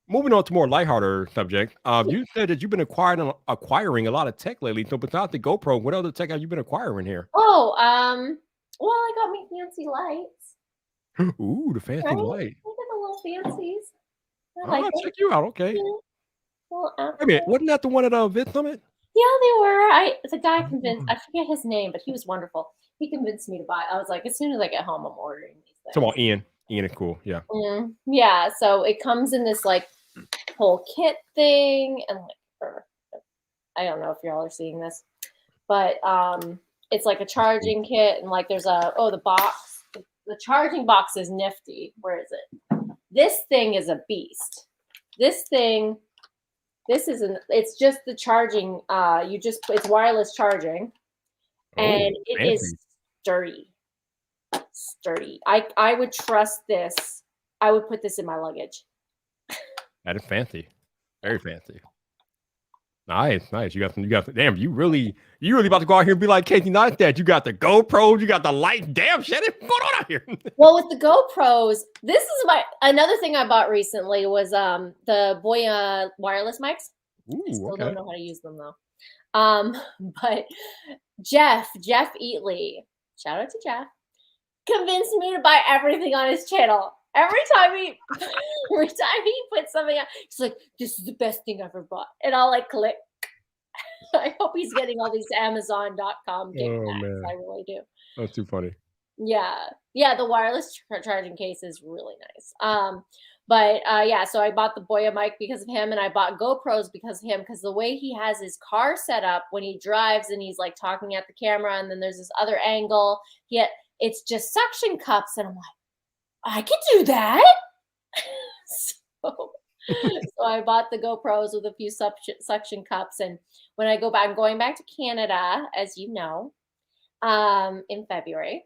moving on to more lighthearted subject. You said that you've been acquiring a lot of tech lately. So, besides the GoPro, what other tech have you been acquiring here? Oh, well, I got me fancy lights, Ooh, the right? fancy light. Look at the little fancies. I like Oh, them. check you out. Okay. Yeah, little Wait a minute. Apple. Wasn't that the one at VidSummit? Yeah, they were. The guy convinced. Oh. I forget his name, but he was wonderful. He convinced me to buy. I was like, as soon as I get home, I'm ordering these Come things. on, Ian. Ian is cool. Yeah. Yeah, so it comes in this like whole kit thing, and like, I don't know if y'all are seeing this, but it's like a That's cool. charging kit, and like there's the box. The charging box is nifty. Where is it? This thing is a beast. This thing, this isn't. It's just the charging. It's wireless charging, Oh, and it is fancy. sturdy. Sturdy. I would trust this. I would put this in my luggage. That is fancy. Very fancy. Nice, nice. You got damn, you really about to go out here and be like Casey Neistat. You got the GoPros, you got the light. Damn, shit, what's going on out here? Well, with the GoPros, this is another thing I bought recently was the Boya wireless mics. I Ooh, still don't okay. know how to use them though. Um, but Jeff Eatley, shout out to Jeff, convinced me to buy everything on his channel. Every time he puts something out, he's like, "This is the best thing I've ever bought," and I'll like click. I hope he's getting all these Amazon.com Oh kickbacks. I man, really do. that's too funny. Yeah. Yeah, the wireless charging case is really nice. But yeah, so I bought the Boya mic because of him, and I bought GoPros because of him, because the way he has his car set up when he drives and he's like talking at the camera, and then there's this other angle. Yet it's just suction cups, and I'm like, I could do that. so, so I bought the GoPros with a few suction cups, and when I go back, I'm going back to Canada, as you know, in February,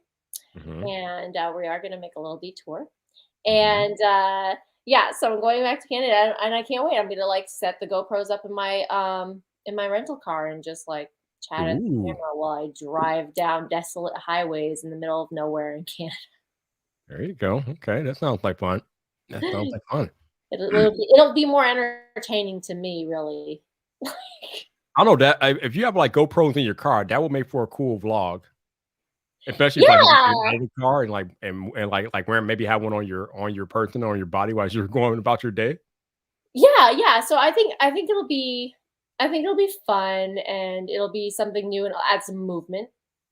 Hmm. and we are going to make a little detour. Hmm. And yeah, so I'm going back to Canada, and I can't wait. I'm gonna like set the GoPros up in my rental car and just like chat at the Ooh, camera while I drive down desolate highways in the middle of nowhere in Canada. there you go. Okay, that sounds like fun. That sounds like fun. It'll be more entertaining to me, really. I know that if you have like GoPros in your car, that would make for a cool vlog. Especially if, like, if you're Yeah. in the car and, like like, wearing maybe have one on your person or on your body while you're going about your day. Yeah, yeah. So I think it'll be fun and it'll be something new and it'll add some movement.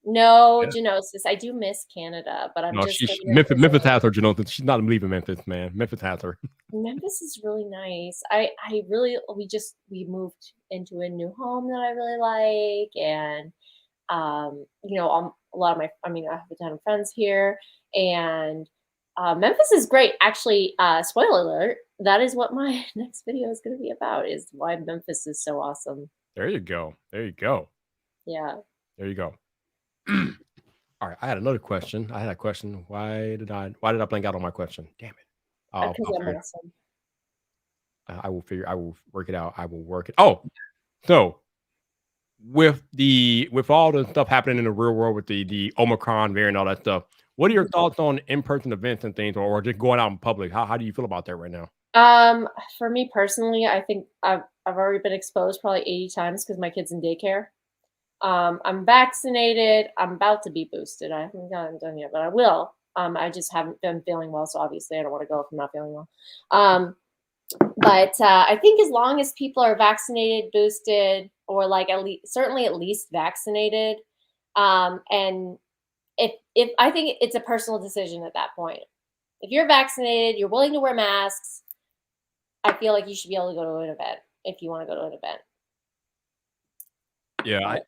No Yeah. genosis. I do miss Canada, but I'm No, just she's staying here Memphis physically. has her, Janotha. She's not leaving Memphis, man. Memphis has her. Memphis is really nice. I really we moved into a new home that I really like, and a lot of my I mean I have a ton of friends here, and Memphis is great. Actually, spoiler alert, that is what my next video is going to be about. Is why Memphis is so awesome. There you go. There you go. Yeah, There you go. All right, I had another question. I had a question. Why did I blank out on my question? Damn it. because I'll I'm figure awesome. I will work it out. I will work it. Oh, so with all the stuff happening in the real world with the Omicron variant, all that stuff, what are your thoughts on in-person events and things, or just going out in public? How do you feel about that right now? For me personally, I think I've already been exposed probably 80 times because my kid's in daycare. I'm vaccinated. I'm about to be boosted. I haven't gotten done yet, but I will. I just haven't been feeling well, so obviously I don't want to go if I'm not feeling well. But I think as long as people are vaccinated, boosted, or like at least vaccinated, and if I think it's a personal decision at that point. If you're vaccinated, you're willing to wear masks. I feel like you should be able to go to an event if you want to go to an event. Yeah, I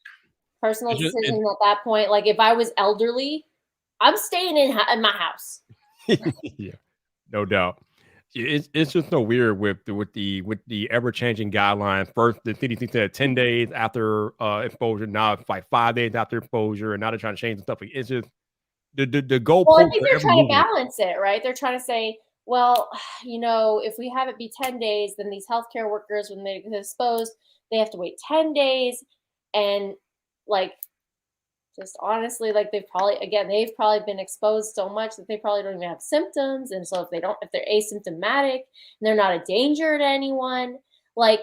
Personal it's just decision at that point. Like if I was elderly, I'm staying in my house. yeah, no doubt. It's just so weird with the ever changing guidelines. First, the CDC said 10 days after exposure. Now it's like 5 days after exposure, and now they're trying to change the stuff. It's just the Well, I goalposts think are they're ever trying to moving. balance it, right? They're trying to say, well, if we have it be 10 days, then these healthcare workers, when they get exposed, they have to wait 10 days. And like, just honestly, like they've probably been exposed so much that they probably don't even have symptoms. And so if they're asymptomatic and they're not a danger to anyone, like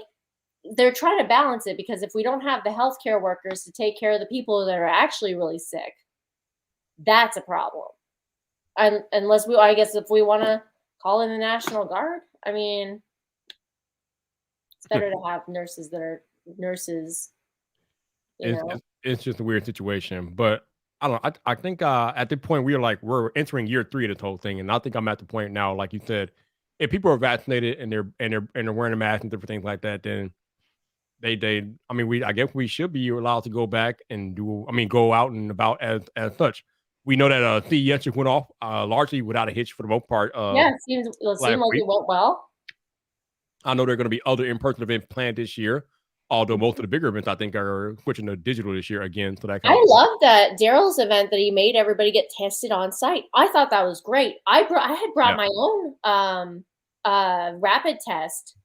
they're trying to balance it because if we don't have the healthcare workers to take care of the people that are actually really sick, that's a problem. And I guess if we want to call in the National Guard, I mean, it's better to have nurses that are nurses, you It's know. it's it's just a weird situation, but I don't know. I think at the point we're entering year 3 of this whole thing, and I think I'm at the point now, like you said, if people are vaccinated and they're wearing a mask and different things like that, then they I mean I guess we should be allowed to go back and go out and about as such. We know that CES just went off largely without a hitch for the most part Yeah, it seemed last like week. it went well. I know there are going to be other in-person events planned this year, although most of the bigger events I think are switching to digital this year again. So that kind I of love that Daryl's event that he made everybody get tested on site. I thought that was great. I had brought yeah. my own rapid test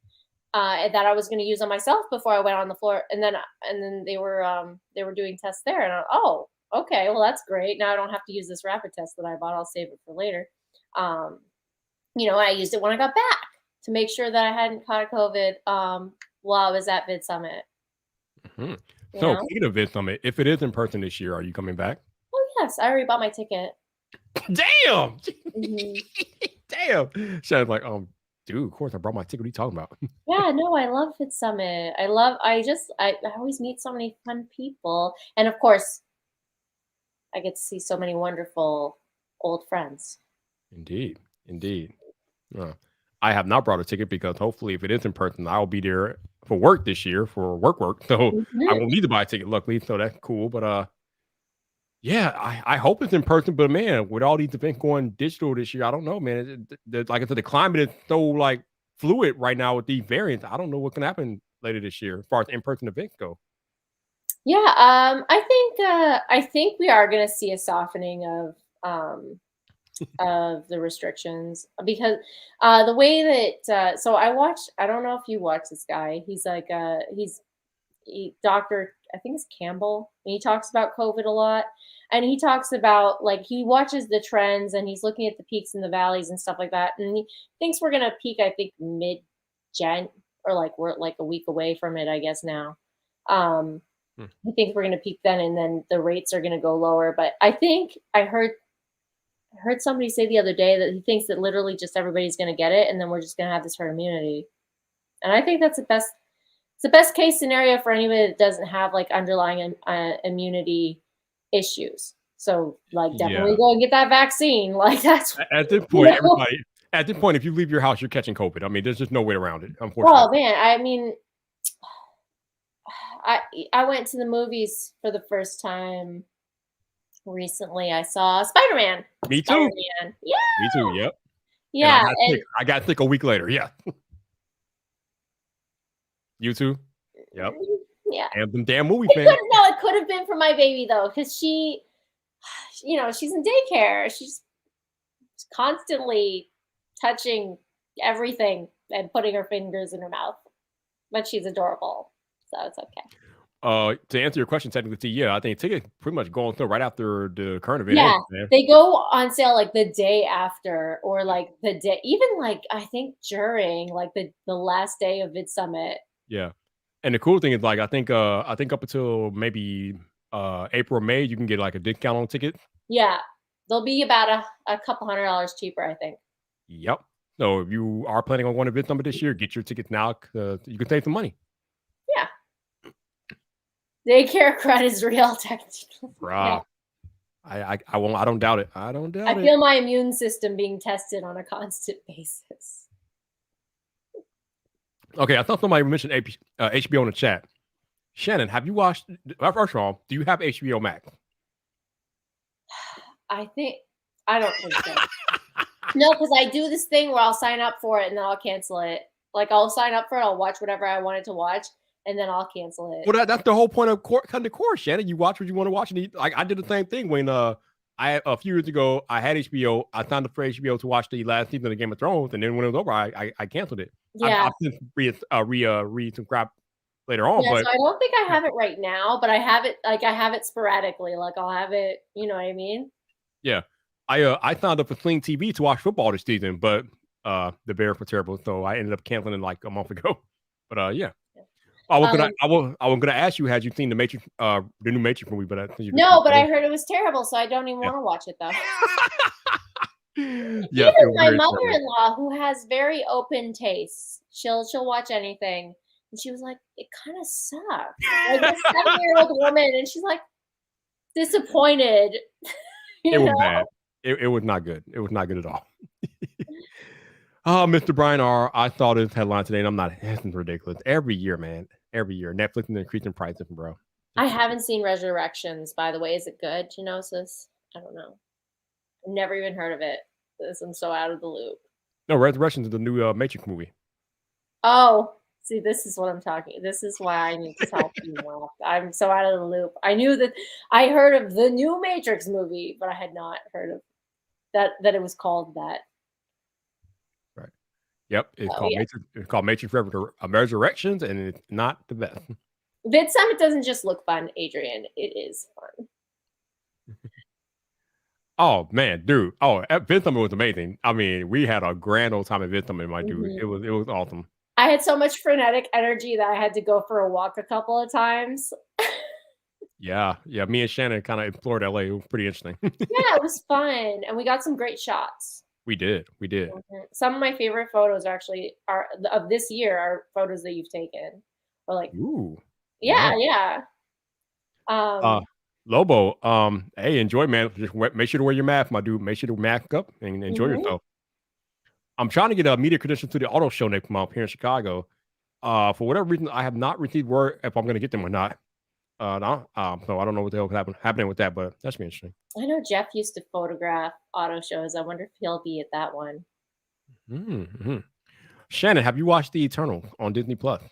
that I was going to use on myself before I went on the floor, and then they were doing tests there, and oh, okay, well that's great. Now I don't have to use this rapid test that I bought. I'll save it for later. I used it when I got back to make sure that I hadn't caught COVID while I was at VidSummit. Hmm. You So know? speaking of VidSummit, if it is in person this year, are you coming back? Oh yes, I already bought my ticket. Damn! Mhm. Damn! Shannon's like, dude, of course I brought my ticket. What are you talking about? Yeah, no, I love VidSummit. I always meet so many fun people, and of course, I get to see so many wonderful old friends. Indeed. Indeed. Uh, I have not brought a ticket because hopefully if it is in person, I'll be there for work this year for work. So I Mhm. won't need to buy a ticket, luckily. So that's cool. But yeah, I hope it's in person. But man, with all these events going digital this year, I don't know, man. Like I said, the climate is so like fluid right now with these variants. I don't know what can happen later this year as far as in-person events go. Yeah, I think we are going to see a softening of of the restrictions because the way that so I don't know if you watch this guy. He's like Dr. I think it's Campbell, and he talks about COVID a lot. And he talks about like he watches the trends and he's looking at the peaks and the valleys and stuff like that. And he thinks we're gonna peak, I think, mid-Jan, or like we're like a week away from it, I guess now. He thinks we're gonna peak then, and then the rates are gonna go lower. But I think I heard somebody say the other day that he thinks that literally just everybody's gonna get it, and then we're just gonna have this herd immunity. And I think that's the best case scenario for anybody that doesn't have like underlying immunity issues. So like definitely go and get that vaccine. Like that's at this point, everybody at this point, if you leave your house, you're catching COVID. I mean, there's just no way around it, unfortunately. Oh man, I mean, I went to the movies for the first time recently. I saw Spider-Man. Me too. Spider-Man. Yeah. Me too. Yep. Yeah. I got sick a week later. Yeah. You too. Yep. Yeah. And them damn movie fans. No, it could have been for my baby though, because she, she's in daycare. She's constantly touching everything and putting her fingers in her mouth, but she's adorable, so it's okay. To answer your question, technically, I think tickets pretty much going through right after the current event. Yeah, they go on sale like the day after, or like the day, even like I think during like the last day of VidSummit. Yeah, and the cool thing is like I think up until maybe April or May, you can get like a discount on tickets. Yeah, they'll be about a couple $100 cheaper, I think. Yep. So if you are planning on going to VidSummit this year, get your tickets now. You can save some money. Yeah. Daycare cred is real, technically. Bruh. Yeah. I don't doubt it. I feel my immune system being tested on a constant basis. Okay, I thought somebody mentioned HBO in the chat. Shannon, have you watched? First of all, do you have HBO Max? I don't think so. No, because I do this thing where I'll sign up for it and then I'll cancel it. Like I'll sign up for it, I'll watch whatever I wanted to watch, and then I'll cancel it. Well, that's the whole point of cutting the course, Shannon. You watch what you want to watch, and like I did the same thing when a few years ago I had HBO. I signed up for HBO to watch the last season of Game of Thrones, and then when it was over, I canceled it. Yeah, I've since re-subscribed later on. Yeah, but so I don't think I have it right now, but I have it sporadically. Like I'll have it, you know what I mean? Yeah. I signed up for Sling TV to watch football this season, but the Bears were terrible, so I ended up canceling it like a month ago. But yeah. I was gonna ask you, had you seen the Matrix, the new Matrix movie? But no, but I heard it was terrible, so I don't even want to watch it though. Yeah, even my mother-in-law, who has very open tastes, she'll watch anything, and she was like, "It kind of sucks." Like this 7-year-old woman, and she's like disappointed. It was bad. It was not good. It was not good at all. Oh, Mr. Brian R. I saw this headline today, and I'm not. It's ridiculous. Every year, man. Every year, Netflix is increasing prices, bro. I haven't seen Resurrections, by the way. Is it good? Do you know, sis? I don't know. I've never even heard of it. I'm so out of the loop. No, Resurrections is the new Matrix movie. Oh, see, this is what I'm talking. This is why I need to tell you more. I'm so out of the loop. I knew that I heard of the new Matrix movie, but I had not heard of that it was called that. Right. Yep. It's called Matrix Resurrections, and it's not the best. VidSummit doesn't just look fun, Adrian. It is fun. Oh man, dude! Oh, VidSummit was amazing. I mean, we had a grand old time at VidSummit, my dude. It was awesome. I had so much frenetic energy that I had to go for a walk a couple of times. Yeah. Me and Shannon kind of explored LA. It was pretty interesting. Yeah, it was fun, and we got some great shots. We did. Some of my favorite photos actually are of this year are photos that you've taken. Or like, ooh, yeah. Lobo, hey, enjoy, man. Just make sure to wear your mask, my dude. Make sure to mask up and enjoy yourself. I'm trying to get a media credential to the auto show next month here in Chicago. For whatever reason, I have not received word if I'm going to get them or not. So I don't know what the hell is happening with that, but that's interesting. I know Jeff used to photograph auto shows. I wonder if he'll be at that one. Shannon, have you watched The Eternal on Disney Plus?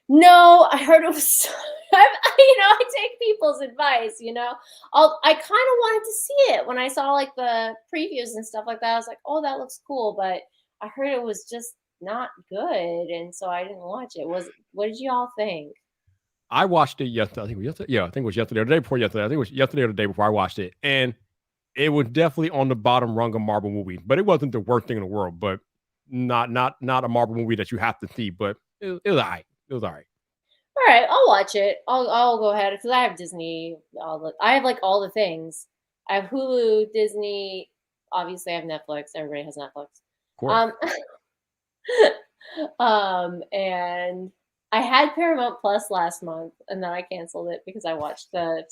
No, I heard it was I take people's advice, I kind of wanted to see it when I saw like the previews and stuff like that. I was like, oh, that looks cool, but I heard it was just not good, and so I didn't watch it. What did you all think? I watched it yesterday. I think it was yesterday. Yeah, I think it was yesterday or the day before yesterday. I think it was yesterday or the day before I watched it. And it was definitely on the bottom rung of Marvel movies, but it wasn't the worst thing in the world. But not a Marvel movie that you have to see. But it was all right. It was all right. All right, I'll watch it. I'll go ahead because I have Disney. I have like all the things. I have Hulu, Disney. Obviously, I have Netflix. Everybody has Netflix. Of course. Um, and I had Paramount Plus last month, and then I canceled it because I watched the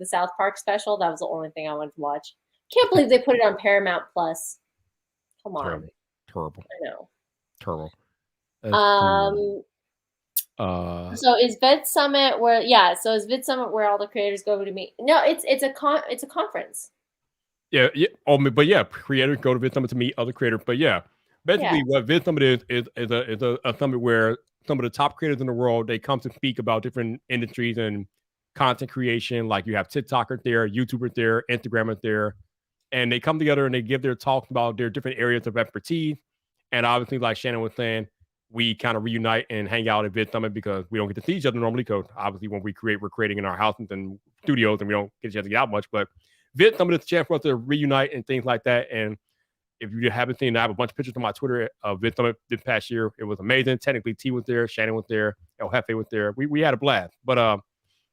South Park special. That was the only thing I wanted to watch. Can't believe they put it on Paramount Plus. Come on, Terrible. I know. Terrible. So is VidSummit where? Yeah. So is VidSummit where all the creators go to meet? No, it's a conference. Yeah. But yeah, creators go to VidSummit to meet other creators. But yeah, basically what VidSummit is a summit where some of the top creators in the world, they come to speak about different industries and content creation. Like you have TikTokers there, YouTubers there, Instagrammers there, and they come together and they give their talks about their different areas of expertise. And obviously, like Shannon was saying, we kind of reunite and hang out at VidSummit because we don't get to see each other normally. Because obviously, when we create, we're creating in our houses and studios, and we don't get a chance to get out much. But VidSummit is a chance for us to reunite and things like that. And if you haven't seen, I have a bunch of pictures on my Twitter of VidSummit this past year. It was amazing. Technically, T was there, Shannon was there, El Jefe was there. We had a blast. But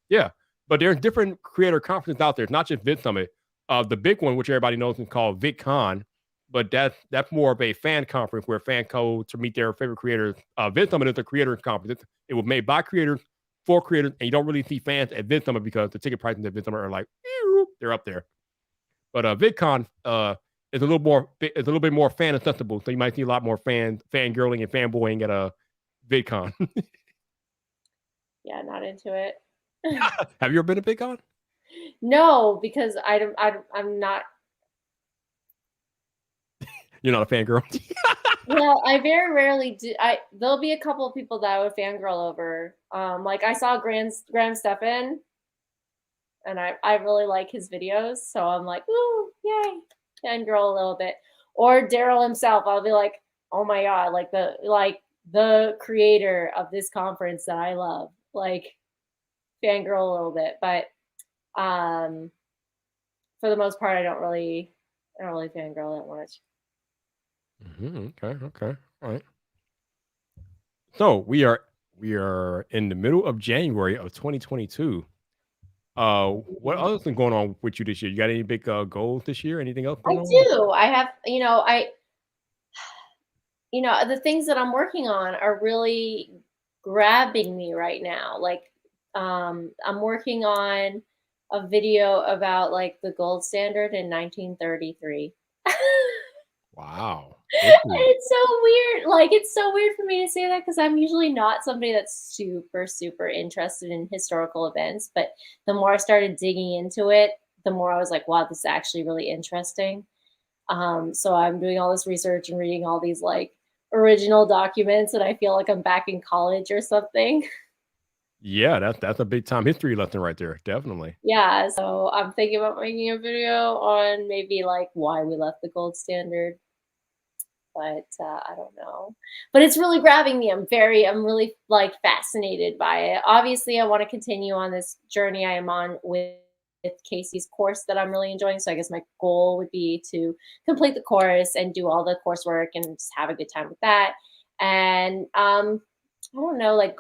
yeah. But there's different creator conferences out there. It's not just VidSummit. The big one, which everybody knows, is called VidCon. But that's more of a fan conference where fans go to meet their favorite creators. VidSummit is a creators conference. It was made by creators for creators, and you don't really see fans at VidSummit because the ticket prices at VidSummit are like they're up there. But VidCon is a little bit more fan accessible, so you might see a lot more fangirling and fanboying at a VidCon. Yeah, not into it. Have you ever been to VidCon? No, because I'm not. You're not a fangirl. Well, I very rarely do. There'll be a couple of people that I would fangirl over. Like I saw Graham Stephan, and I really like his videos, so I'm like, ooh, yay, fangirl a little bit. Or Daryl himself, I'll be like, oh my god, like the creator of this conference that I love, like fangirl a little bit. But for the most part, I don't really fangirl that much. Okay. All right. So we are in the middle of January of 2022. What else is going on with you this year? You got any big goals this year? Anything else going on? Do. I have, the things that I'm working on are really grabbing me right now. Like, I'm working on a video about like the gold standard in 1933. Wow. It's so weird. Like, it's so weird for me to say that because I'm usually not somebody that's super, super interested in historical events. But the more I started digging into it, the more I was like, wow, this is actually really interesting. So I'm doing all this research and reading all these like original documents, and I feel like I'm back in college or something. Yeah, that's a big time history lesson right there. Definitely. Yeah, so I'm thinking about making a video on maybe like why we left the gold standard. But I don't know. But it's really grabbing me. I'm really like fascinated by it. Obviously, I want to continue on this journey I am on with Casey's course that I'm really enjoying. So I guess my goal would be to complete the course and do all the coursework and just have a good time with that. And I don't know, like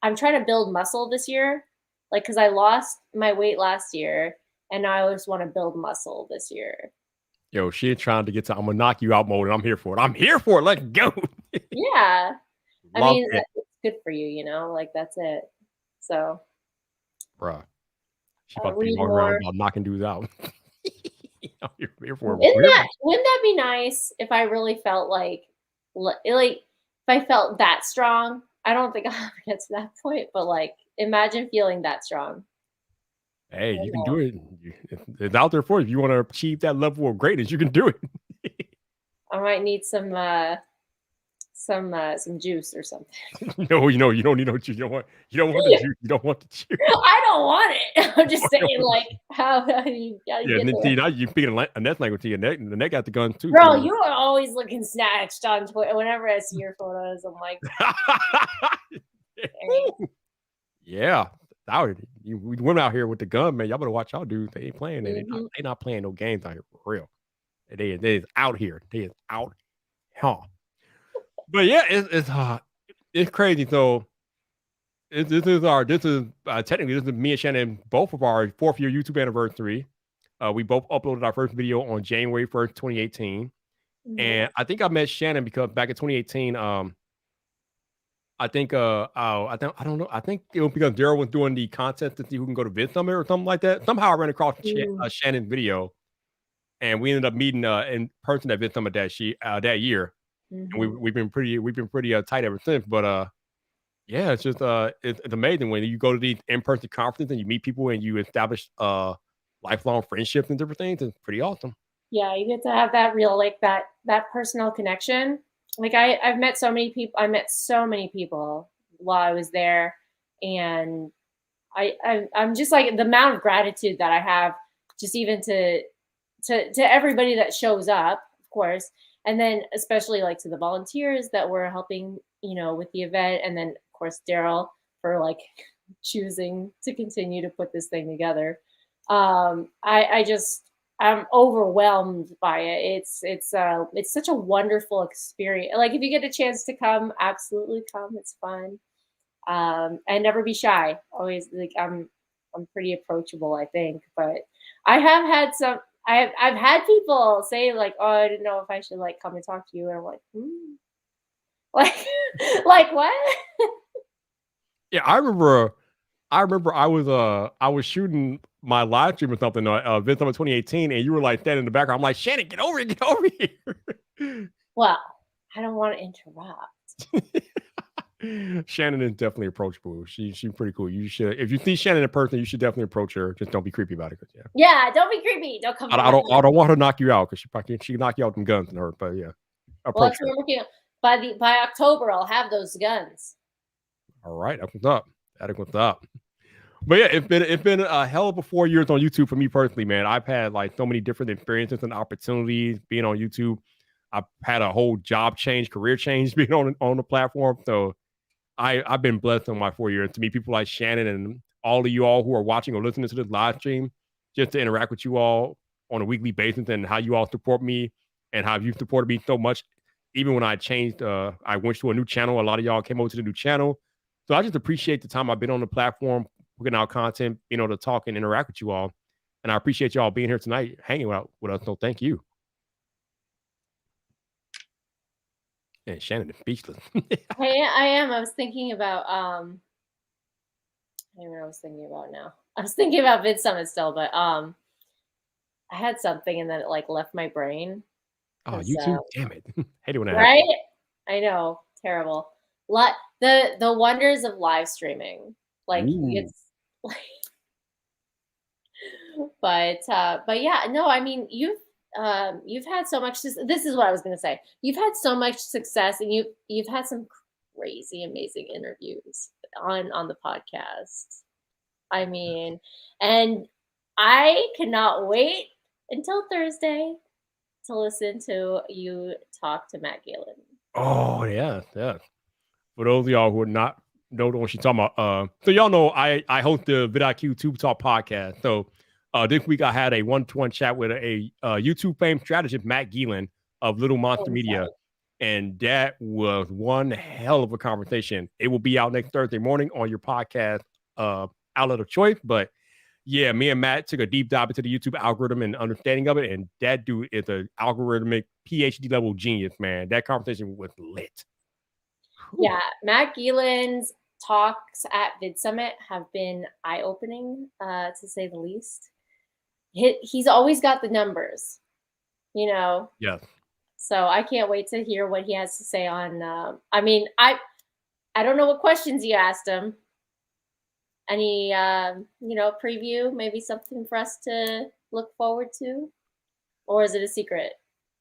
I'm trying to build muscle this year, like because I lost my weight last year, and now I just want to build muscle this year. Yo, she's trying to get to I'm gonna knock you out mode, and I'm here for it. I'm here for it. Let's go. Yeah. I mean, it's good for you, like that's it. So, bruh, she's about to be going around about knocking dudes out. I'm here for it. Wouldn't that be nice if I really felt like if I felt that strong? I don't think I'll ever get to that point, but like imagine feeling that strong. Hey, you can do it. It's out there for you. If you want to achieve that level of greatness, you can do it. I might need some some juice or something. No, you don't need no juice. You don't want the juice. You don't want the juice. I don't want it. I'm just saying, like, how do you Yeah, get and then there? see, now you speaking a net language to your neck, and the neck got the gun too. Bro, you are always looking snatched on Twitter. Whenever I see your photos, I'm like, dang. Yeah, we women out here with the gun, man. Y'all better watch y'all dudes. They ain't playing. They not playing no games out here for real. They is out here. They is out. Huh. But yeah, it's crazy. So this is technically this is me and Shannon, both of our 4th year YouTube anniversary. We both uploaded our first video on January 1st, 2018. And I think I met Shannon because back in 2018, I think I don't know. I think it was because Daryl was doing the contest to see who can go to VidSummit or something like that. Somehow I ran across Shannon's video, and we ended up meeting in person at VidSummit that year. And we've been pretty tight ever since. But yeah, it's just it's amazing when you go to these in-person conferences and you meet people and you establish lifelong friendships and different things. It's pretty awesome. Yeah, you get to have that real, like, that personal connection. Like, I've met so many people. I met so many people while I was there, and I'm just like, the amount of gratitude that I have, just even to everybody that shows up, of course, and then especially like to the volunteers that were helping, with the event, and then of course Daryl for like choosing to continue to put this thing together. I'm overwhelmed by it. It's such a wonderful experience. Like, if you get a chance to come, absolutely come. It's fun. And never be shy. Always, like, I'm pretty approachable, I think. But I have had some. I've had people say, like, "Oh, I didn't know if I should, like, come and talk to you," and I'm like, like what? Yeah, I remember I was shooting my live stream or something VidSummit 2018, and you were like standing in the background. I'm like, Shannon, get over here. Well, I don't want to interrupt. Shannon is definitely approachable. She's pretty cool. You should, if you see Shannon in person, you should definitely approach her. Just don't be creepy about it. Yeah, don't be creepy. Don't come. I don't want her to knock you out, because she can knock you out with them guns and her. But yeah, approach her. By October, I'll have those guns. All right, that's what's up. But yeah, it's been a hell of a 4 years on YouTube for me personally, man. I've had like so many different experiences and opportunities being on YouTube. I've had a whole job change, career change being on the platform. So I've been blessed on my 4 years to meet people like Shannon and all of you all who are watching or listening to this live stream, just to interact with you all on a weekly basis, and how you all support me and how you've supported me so much. Even when I changed, I went to a new channel. A lot of y'all came over to the new channel. So I just appreciate the time I've been on the platform, putting out content, to talk and interact with you all. And I appreciate y'all being here tonight, hanging out with us. So thank you. And Shannon is speechless. I am. I was thinking about I don't know what I was thinking about now. I was thinking about VidSummit still, but I had something and then it like left my brain. Oh, YouTube, damn it. Hate it when that right? happens. I know, terrible. The wonders of live streaming. Like, it's like, but yeah, no, I mean, you've had so much. This is what I was going to say. You've had so much success, and you've had some crazy, amazing interviews on the podcast. I mean, and I cannot wait until Thursday to listen to you talk to Matt Galen. Oh yeah. For those of y'all who are not know what she's talking about, so y'all know I host the VidIQ Tube Talk podcast. So this week I had a one-to-one chat with a YouTube fame strategist, Matt Galen of Little Monster Media, and that was one hell of a conversation. It will be out next Thursday morning on your podcast outlet of choice. But yeah, me and Matt took a deep dive into the YouTube algorithm and understanding of it, and that dude is an algorithmic PhD level genius, man. That conversation was lit. Yeah, Matt Gielen's talks at VidSummit have been eye-opening, to say the least. He's always got the numbers, Yes. So I can't wait to hear what he has to say on. I mean, I don't know what questions you asked him. Any preview, maybe something for us to look forward to, or is it a secret?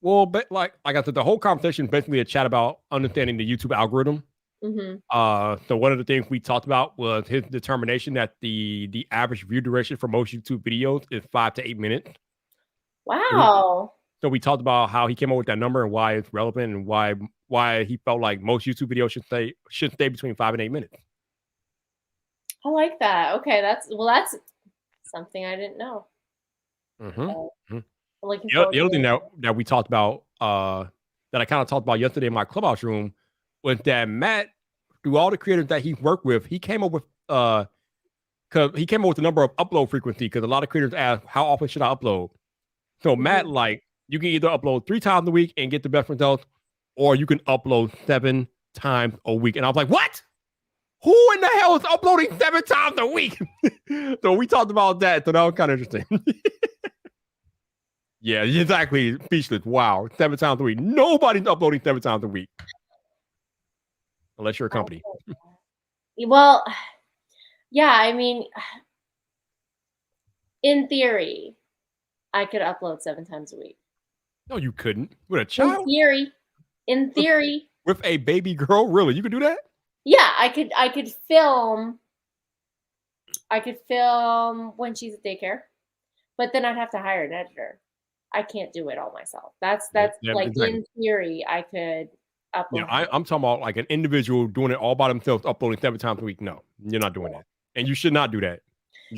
Well, but like I said, the whole conversation is basically a chat about understanding the YouTube algorithm. So one of the things we talked about was his determination that the average view duration for most YouTube videos is 5 to 8 minutes. Wow. So we talked about how he came up with that number and why it's relevant and why he felt like most YouTube videos should stay between 5 and 8 minutes. I like that. Okay, that's something I didn't know. I'm looking forward The other to thing it. that we talked about, that I kind of talked about yesterday in my clubhouse room, was that Matt, through all the creators that he's worked with, he came up with because he came up with the number of upload frequency. Because a lot of creators ask, how often should I upload? So Matt, like, you can either upload 3 times a week and get the best results, or you can upload 7 times a week. And I was like, what? Who in the hell is uploading 7 times a week? So we talked about that. So that was kind of interesting. Yeah, exactly. Speechless. Wow. 7 times a week. Nobody's uploading 7 times a week. Unless you're a company. Well, yeah, I mean, in theory, I could upload 7 times a week. No, you couldn't. With a child? In theory. With a baby girl? Really? You could do that? Yeah, I could film when she's at daycare, but then I'd have to hire an editor. I can't do it all myself. That's like exactly. In theory, I could upload. Yeah, I'm talking about like an individual doing it all by themselves, uploading 7 times a week. No, you're not doing that. And you should not do that.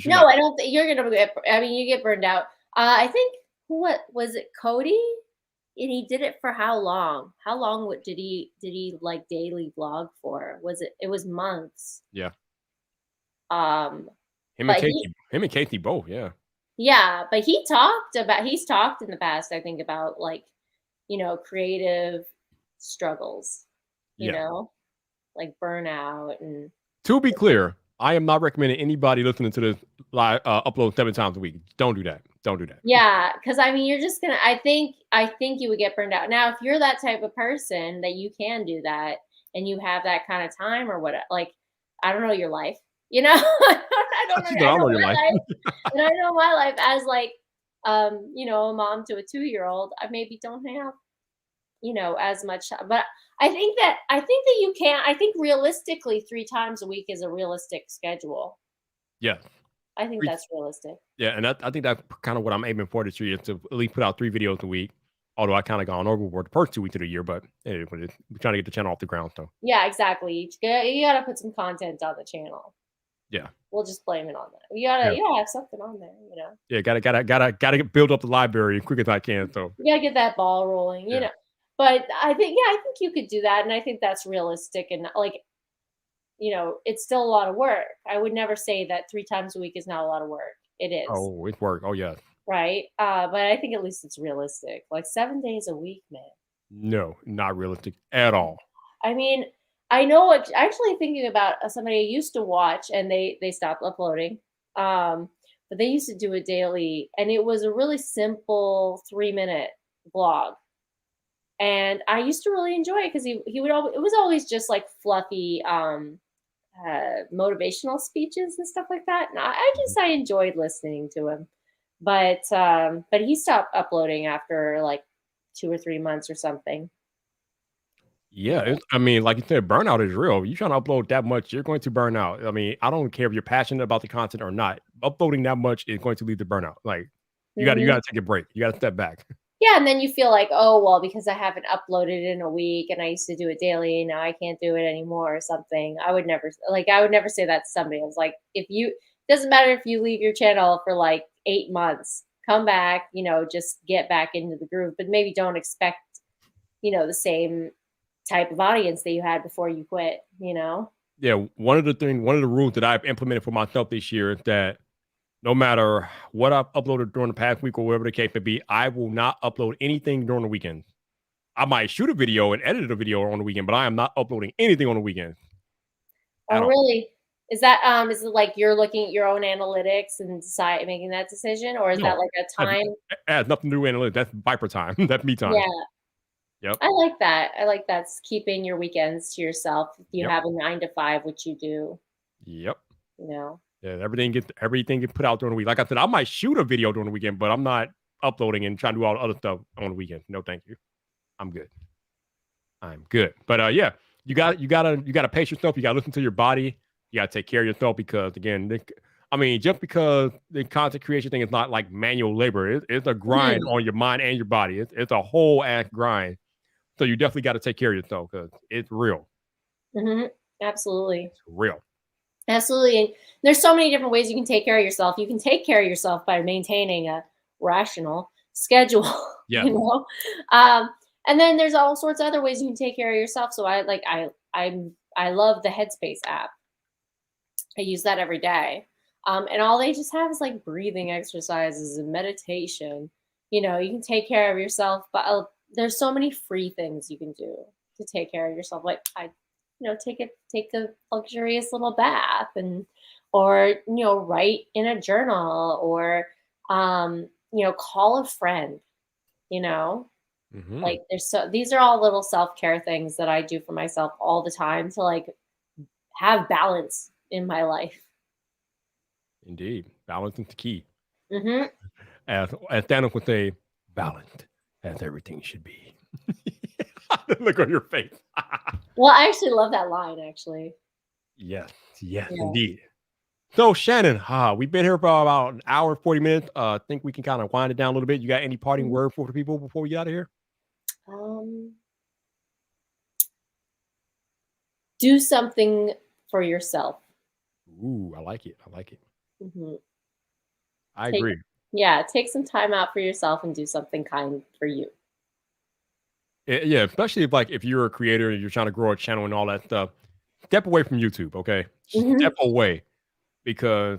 No, I don't think you're gonna get, I mean, you get burned out. I think, what was it, Cody? And he did it for how long? How long did he like daily vlog for? It was months. Yeah. Him and Casey both, yeah. Yeah, but he's talked in the past, I think, about like, creative struggles, you know, like burnout. And to be clear, I am not recommending anybody listening to this live upload 7 times a week. Don't do that. Don't do that. Yeah, because I mean, you're just gonna. I think you would get burned out. Now, if you're that type of person that you can do that and you have that kind of time or what, like, I don't know your life, I don't know your life. And I know my life as like, a mom to a 2-year-old. I maybe don't have, as much time. But I think that you can. I think realistically, 3 times a week is a realistic schedule. Yeah. I think that's realistic. Yeah, and I think that's kind of what I'm aiming for this year, is to at least put out 3 videos a week. Although I kind of gone overboard the first 2 weeks of the year, but anyway, we're trying to get the channel off the ground. So yeah, exactly. You gotta put some content on the channel. Yeah, we'll just blame it on that. You gotta have something on there, Yeah, gotta build up the library as quick as I can. So you gotta get that ball rolling, you know. But I think you could do that, and I think that's realistic, and like, it's still a lot of work. I would never say that 3 times a week is not a lot of work. It is. Oh, it's work. Oh, yeah. Right. But I think at least it's realistic. Like 7 days a week, man. No, not realistic at all. I mean, I know actually thinking about somebody I used to watch, and they stopped uploading. But they used to do it daily, and it was a really simple 3-minute vlog. And I used to really enjoy it because it was always just like fluffy motivational speeches and stuff like that. And I enjoyed listening to him. But he stopped uploading after like 2 or 3 months or something. Yeah, I mean, like you said, burnout is real. You're trying to upload that much, you're going to burn out. I mean, I don't care if you're passionate about the content or not. Uploading that much is going to lead to burnout. Like you got to take a break. You got to step back. Yeah, and then you feel like, oh, well, because I haven't uploaded in a week and I used to do it daily, now I can't do it anymore or something. I would never say that to somebody. I was like, doesn't matter if you leave your channel for like 8 months, come back, just get back into the groove, but maybe don't expect, the same type of audience that you had before you quit, Yeah, one of the rules that I've implemented for myself this year is that no matter what I've uploaded during the past week or whatever the case may be, I will not upload anything during the weekend. I might shoot a video and edit a video on the weekend, but I am not uploading anything on the weekend. Oh, really? Is that is it like you're looking at your own analytics and making that decision, or is that like a time? It has nothing to do with analytics. That's Viper time. That's me time. Yeah. Yep. I like that. It's keeping your weekends to yourself. If you have a 9 to 5, which you do. Yep. Yeah, everything gets put out during the week. Like I said, I might shoot a video during the weekend, but I'm not uploading and trying to do all the other stuff on the weekend. No, thank you. I'm good. But yeah, you gotta pace yourself. You gotta listen to your body. You gotta take care of yourself because again, just because the content creation thing is not like manual labor, it's a grind on your mind and your body. It's a whole ass grind. So you definitely got to take care of yourself because it's real. Absolutely. It's real. Absolutely. And there's so many different ways you can take care of yourself. You can take care of yourself by maintaining a rational schedule. Yeah. You know? And then there's all sorts of other ways you can take care of yourself. So I love the Headspace app. I use that every day. And all they just have is like breathing exercises and meditation. You know, you can take care of yourself, but there's so many free things you can do to take care of yourself. Like take a luxurious little bath or write in a journal or call a friend. Like these are all little self-care things that I do for myself all the time to like have balance in my life. Indeed. Balance is the key. As Thanos would say, balanced as everything should be. Look on your face. Well, I actually love that line, actually. Yes, indeed. So, Shannon, we've been here for about an hour, 40 minutes. I think we can kind of wind it down a little bit. You got any parting word for the people before we get out of here? Do something for yourself. Ooh, I like it. I agree. Yeah, take some time out for yourself and do something kind for you. Yeah, especially if you're a creator and you're trying to grow a channel and all that stuff, step away from YouTube, okay? Step away because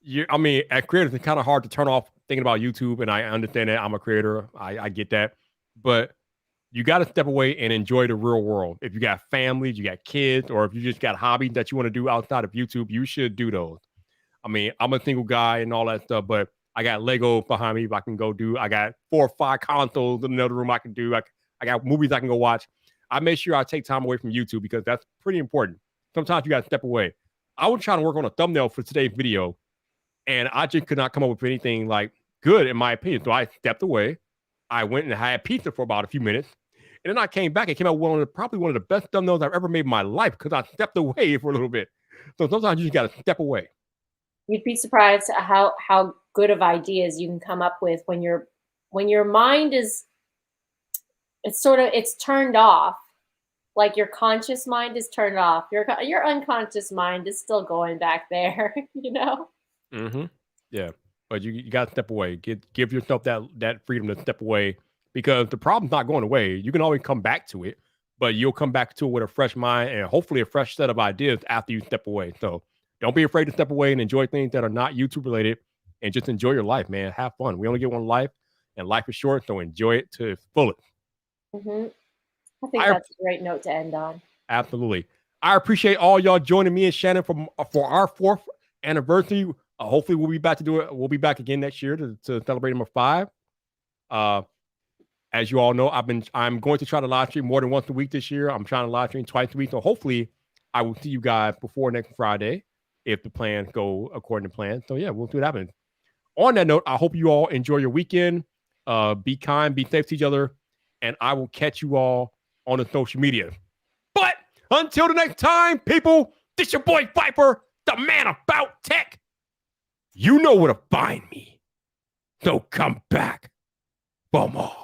as creators, it's kind of hard to turn off thinking about YouTube, and I understand that. I'm a creator. I get that. But you got to step away and enjoy the real world. If you got families, you got kids, or if you just got hobbies that you want to do outside of YouTube, you should do those. I'm a single guy and all that stuff, but I got Lego behind me I can go do. I got 4 or 5 consoles in another room I can do. I got movies I can go watch. I make sure I take time away from YouTube because that's pretty important. Sometimes you got to step away. I was trying to work on a thumbnail for today's video, and I just could not come up with anything like good in my opinion. So I stepped away. I went and had pizza for about a few minutes. And then I came back and came out with probably one of the best thumbnails I've ever made in my life because I stepped away for a little bit. So sometimes you just got to step away. You'd be surprised at how good of ideas you can come up with when your mind is it's turned off. Like your conscious mind is turned off. Your unconscious mind is still going back there, Yeah. But you got to step away. Give yourself that freedom to step away because the problem's not going away. You can always come back to it, but you'll come back to it with a fresh mind and hopefully a fresh set of ideas after you step away. So don't be afraid to step away and enjoy things that are not YouTube related and just enjoy your life, man. Have fun. We only get one life and life is short, so enjoy it to its fullest. I think that's a great note to end on. Absolutely. I appreciate all y'all joining me and Shannon for our 4th anniversary. Hopefully we'll be back to do it. We'll be back again next year to celebrate number 5. As you all know, I'm going to try to live stream more than once a week this year. I'm trying to live stream twice a week. So hopefully I will see you guys before next Friday if the plans go according to plan. So yeah, we'll see what happens. On that note, I hope you all enjoy your weekend. Be kind, be safe to each other, and I will catch you all on the social media. But until the next time, people, this your boy Viper, the man about tech. You know where to find me. So come back for more.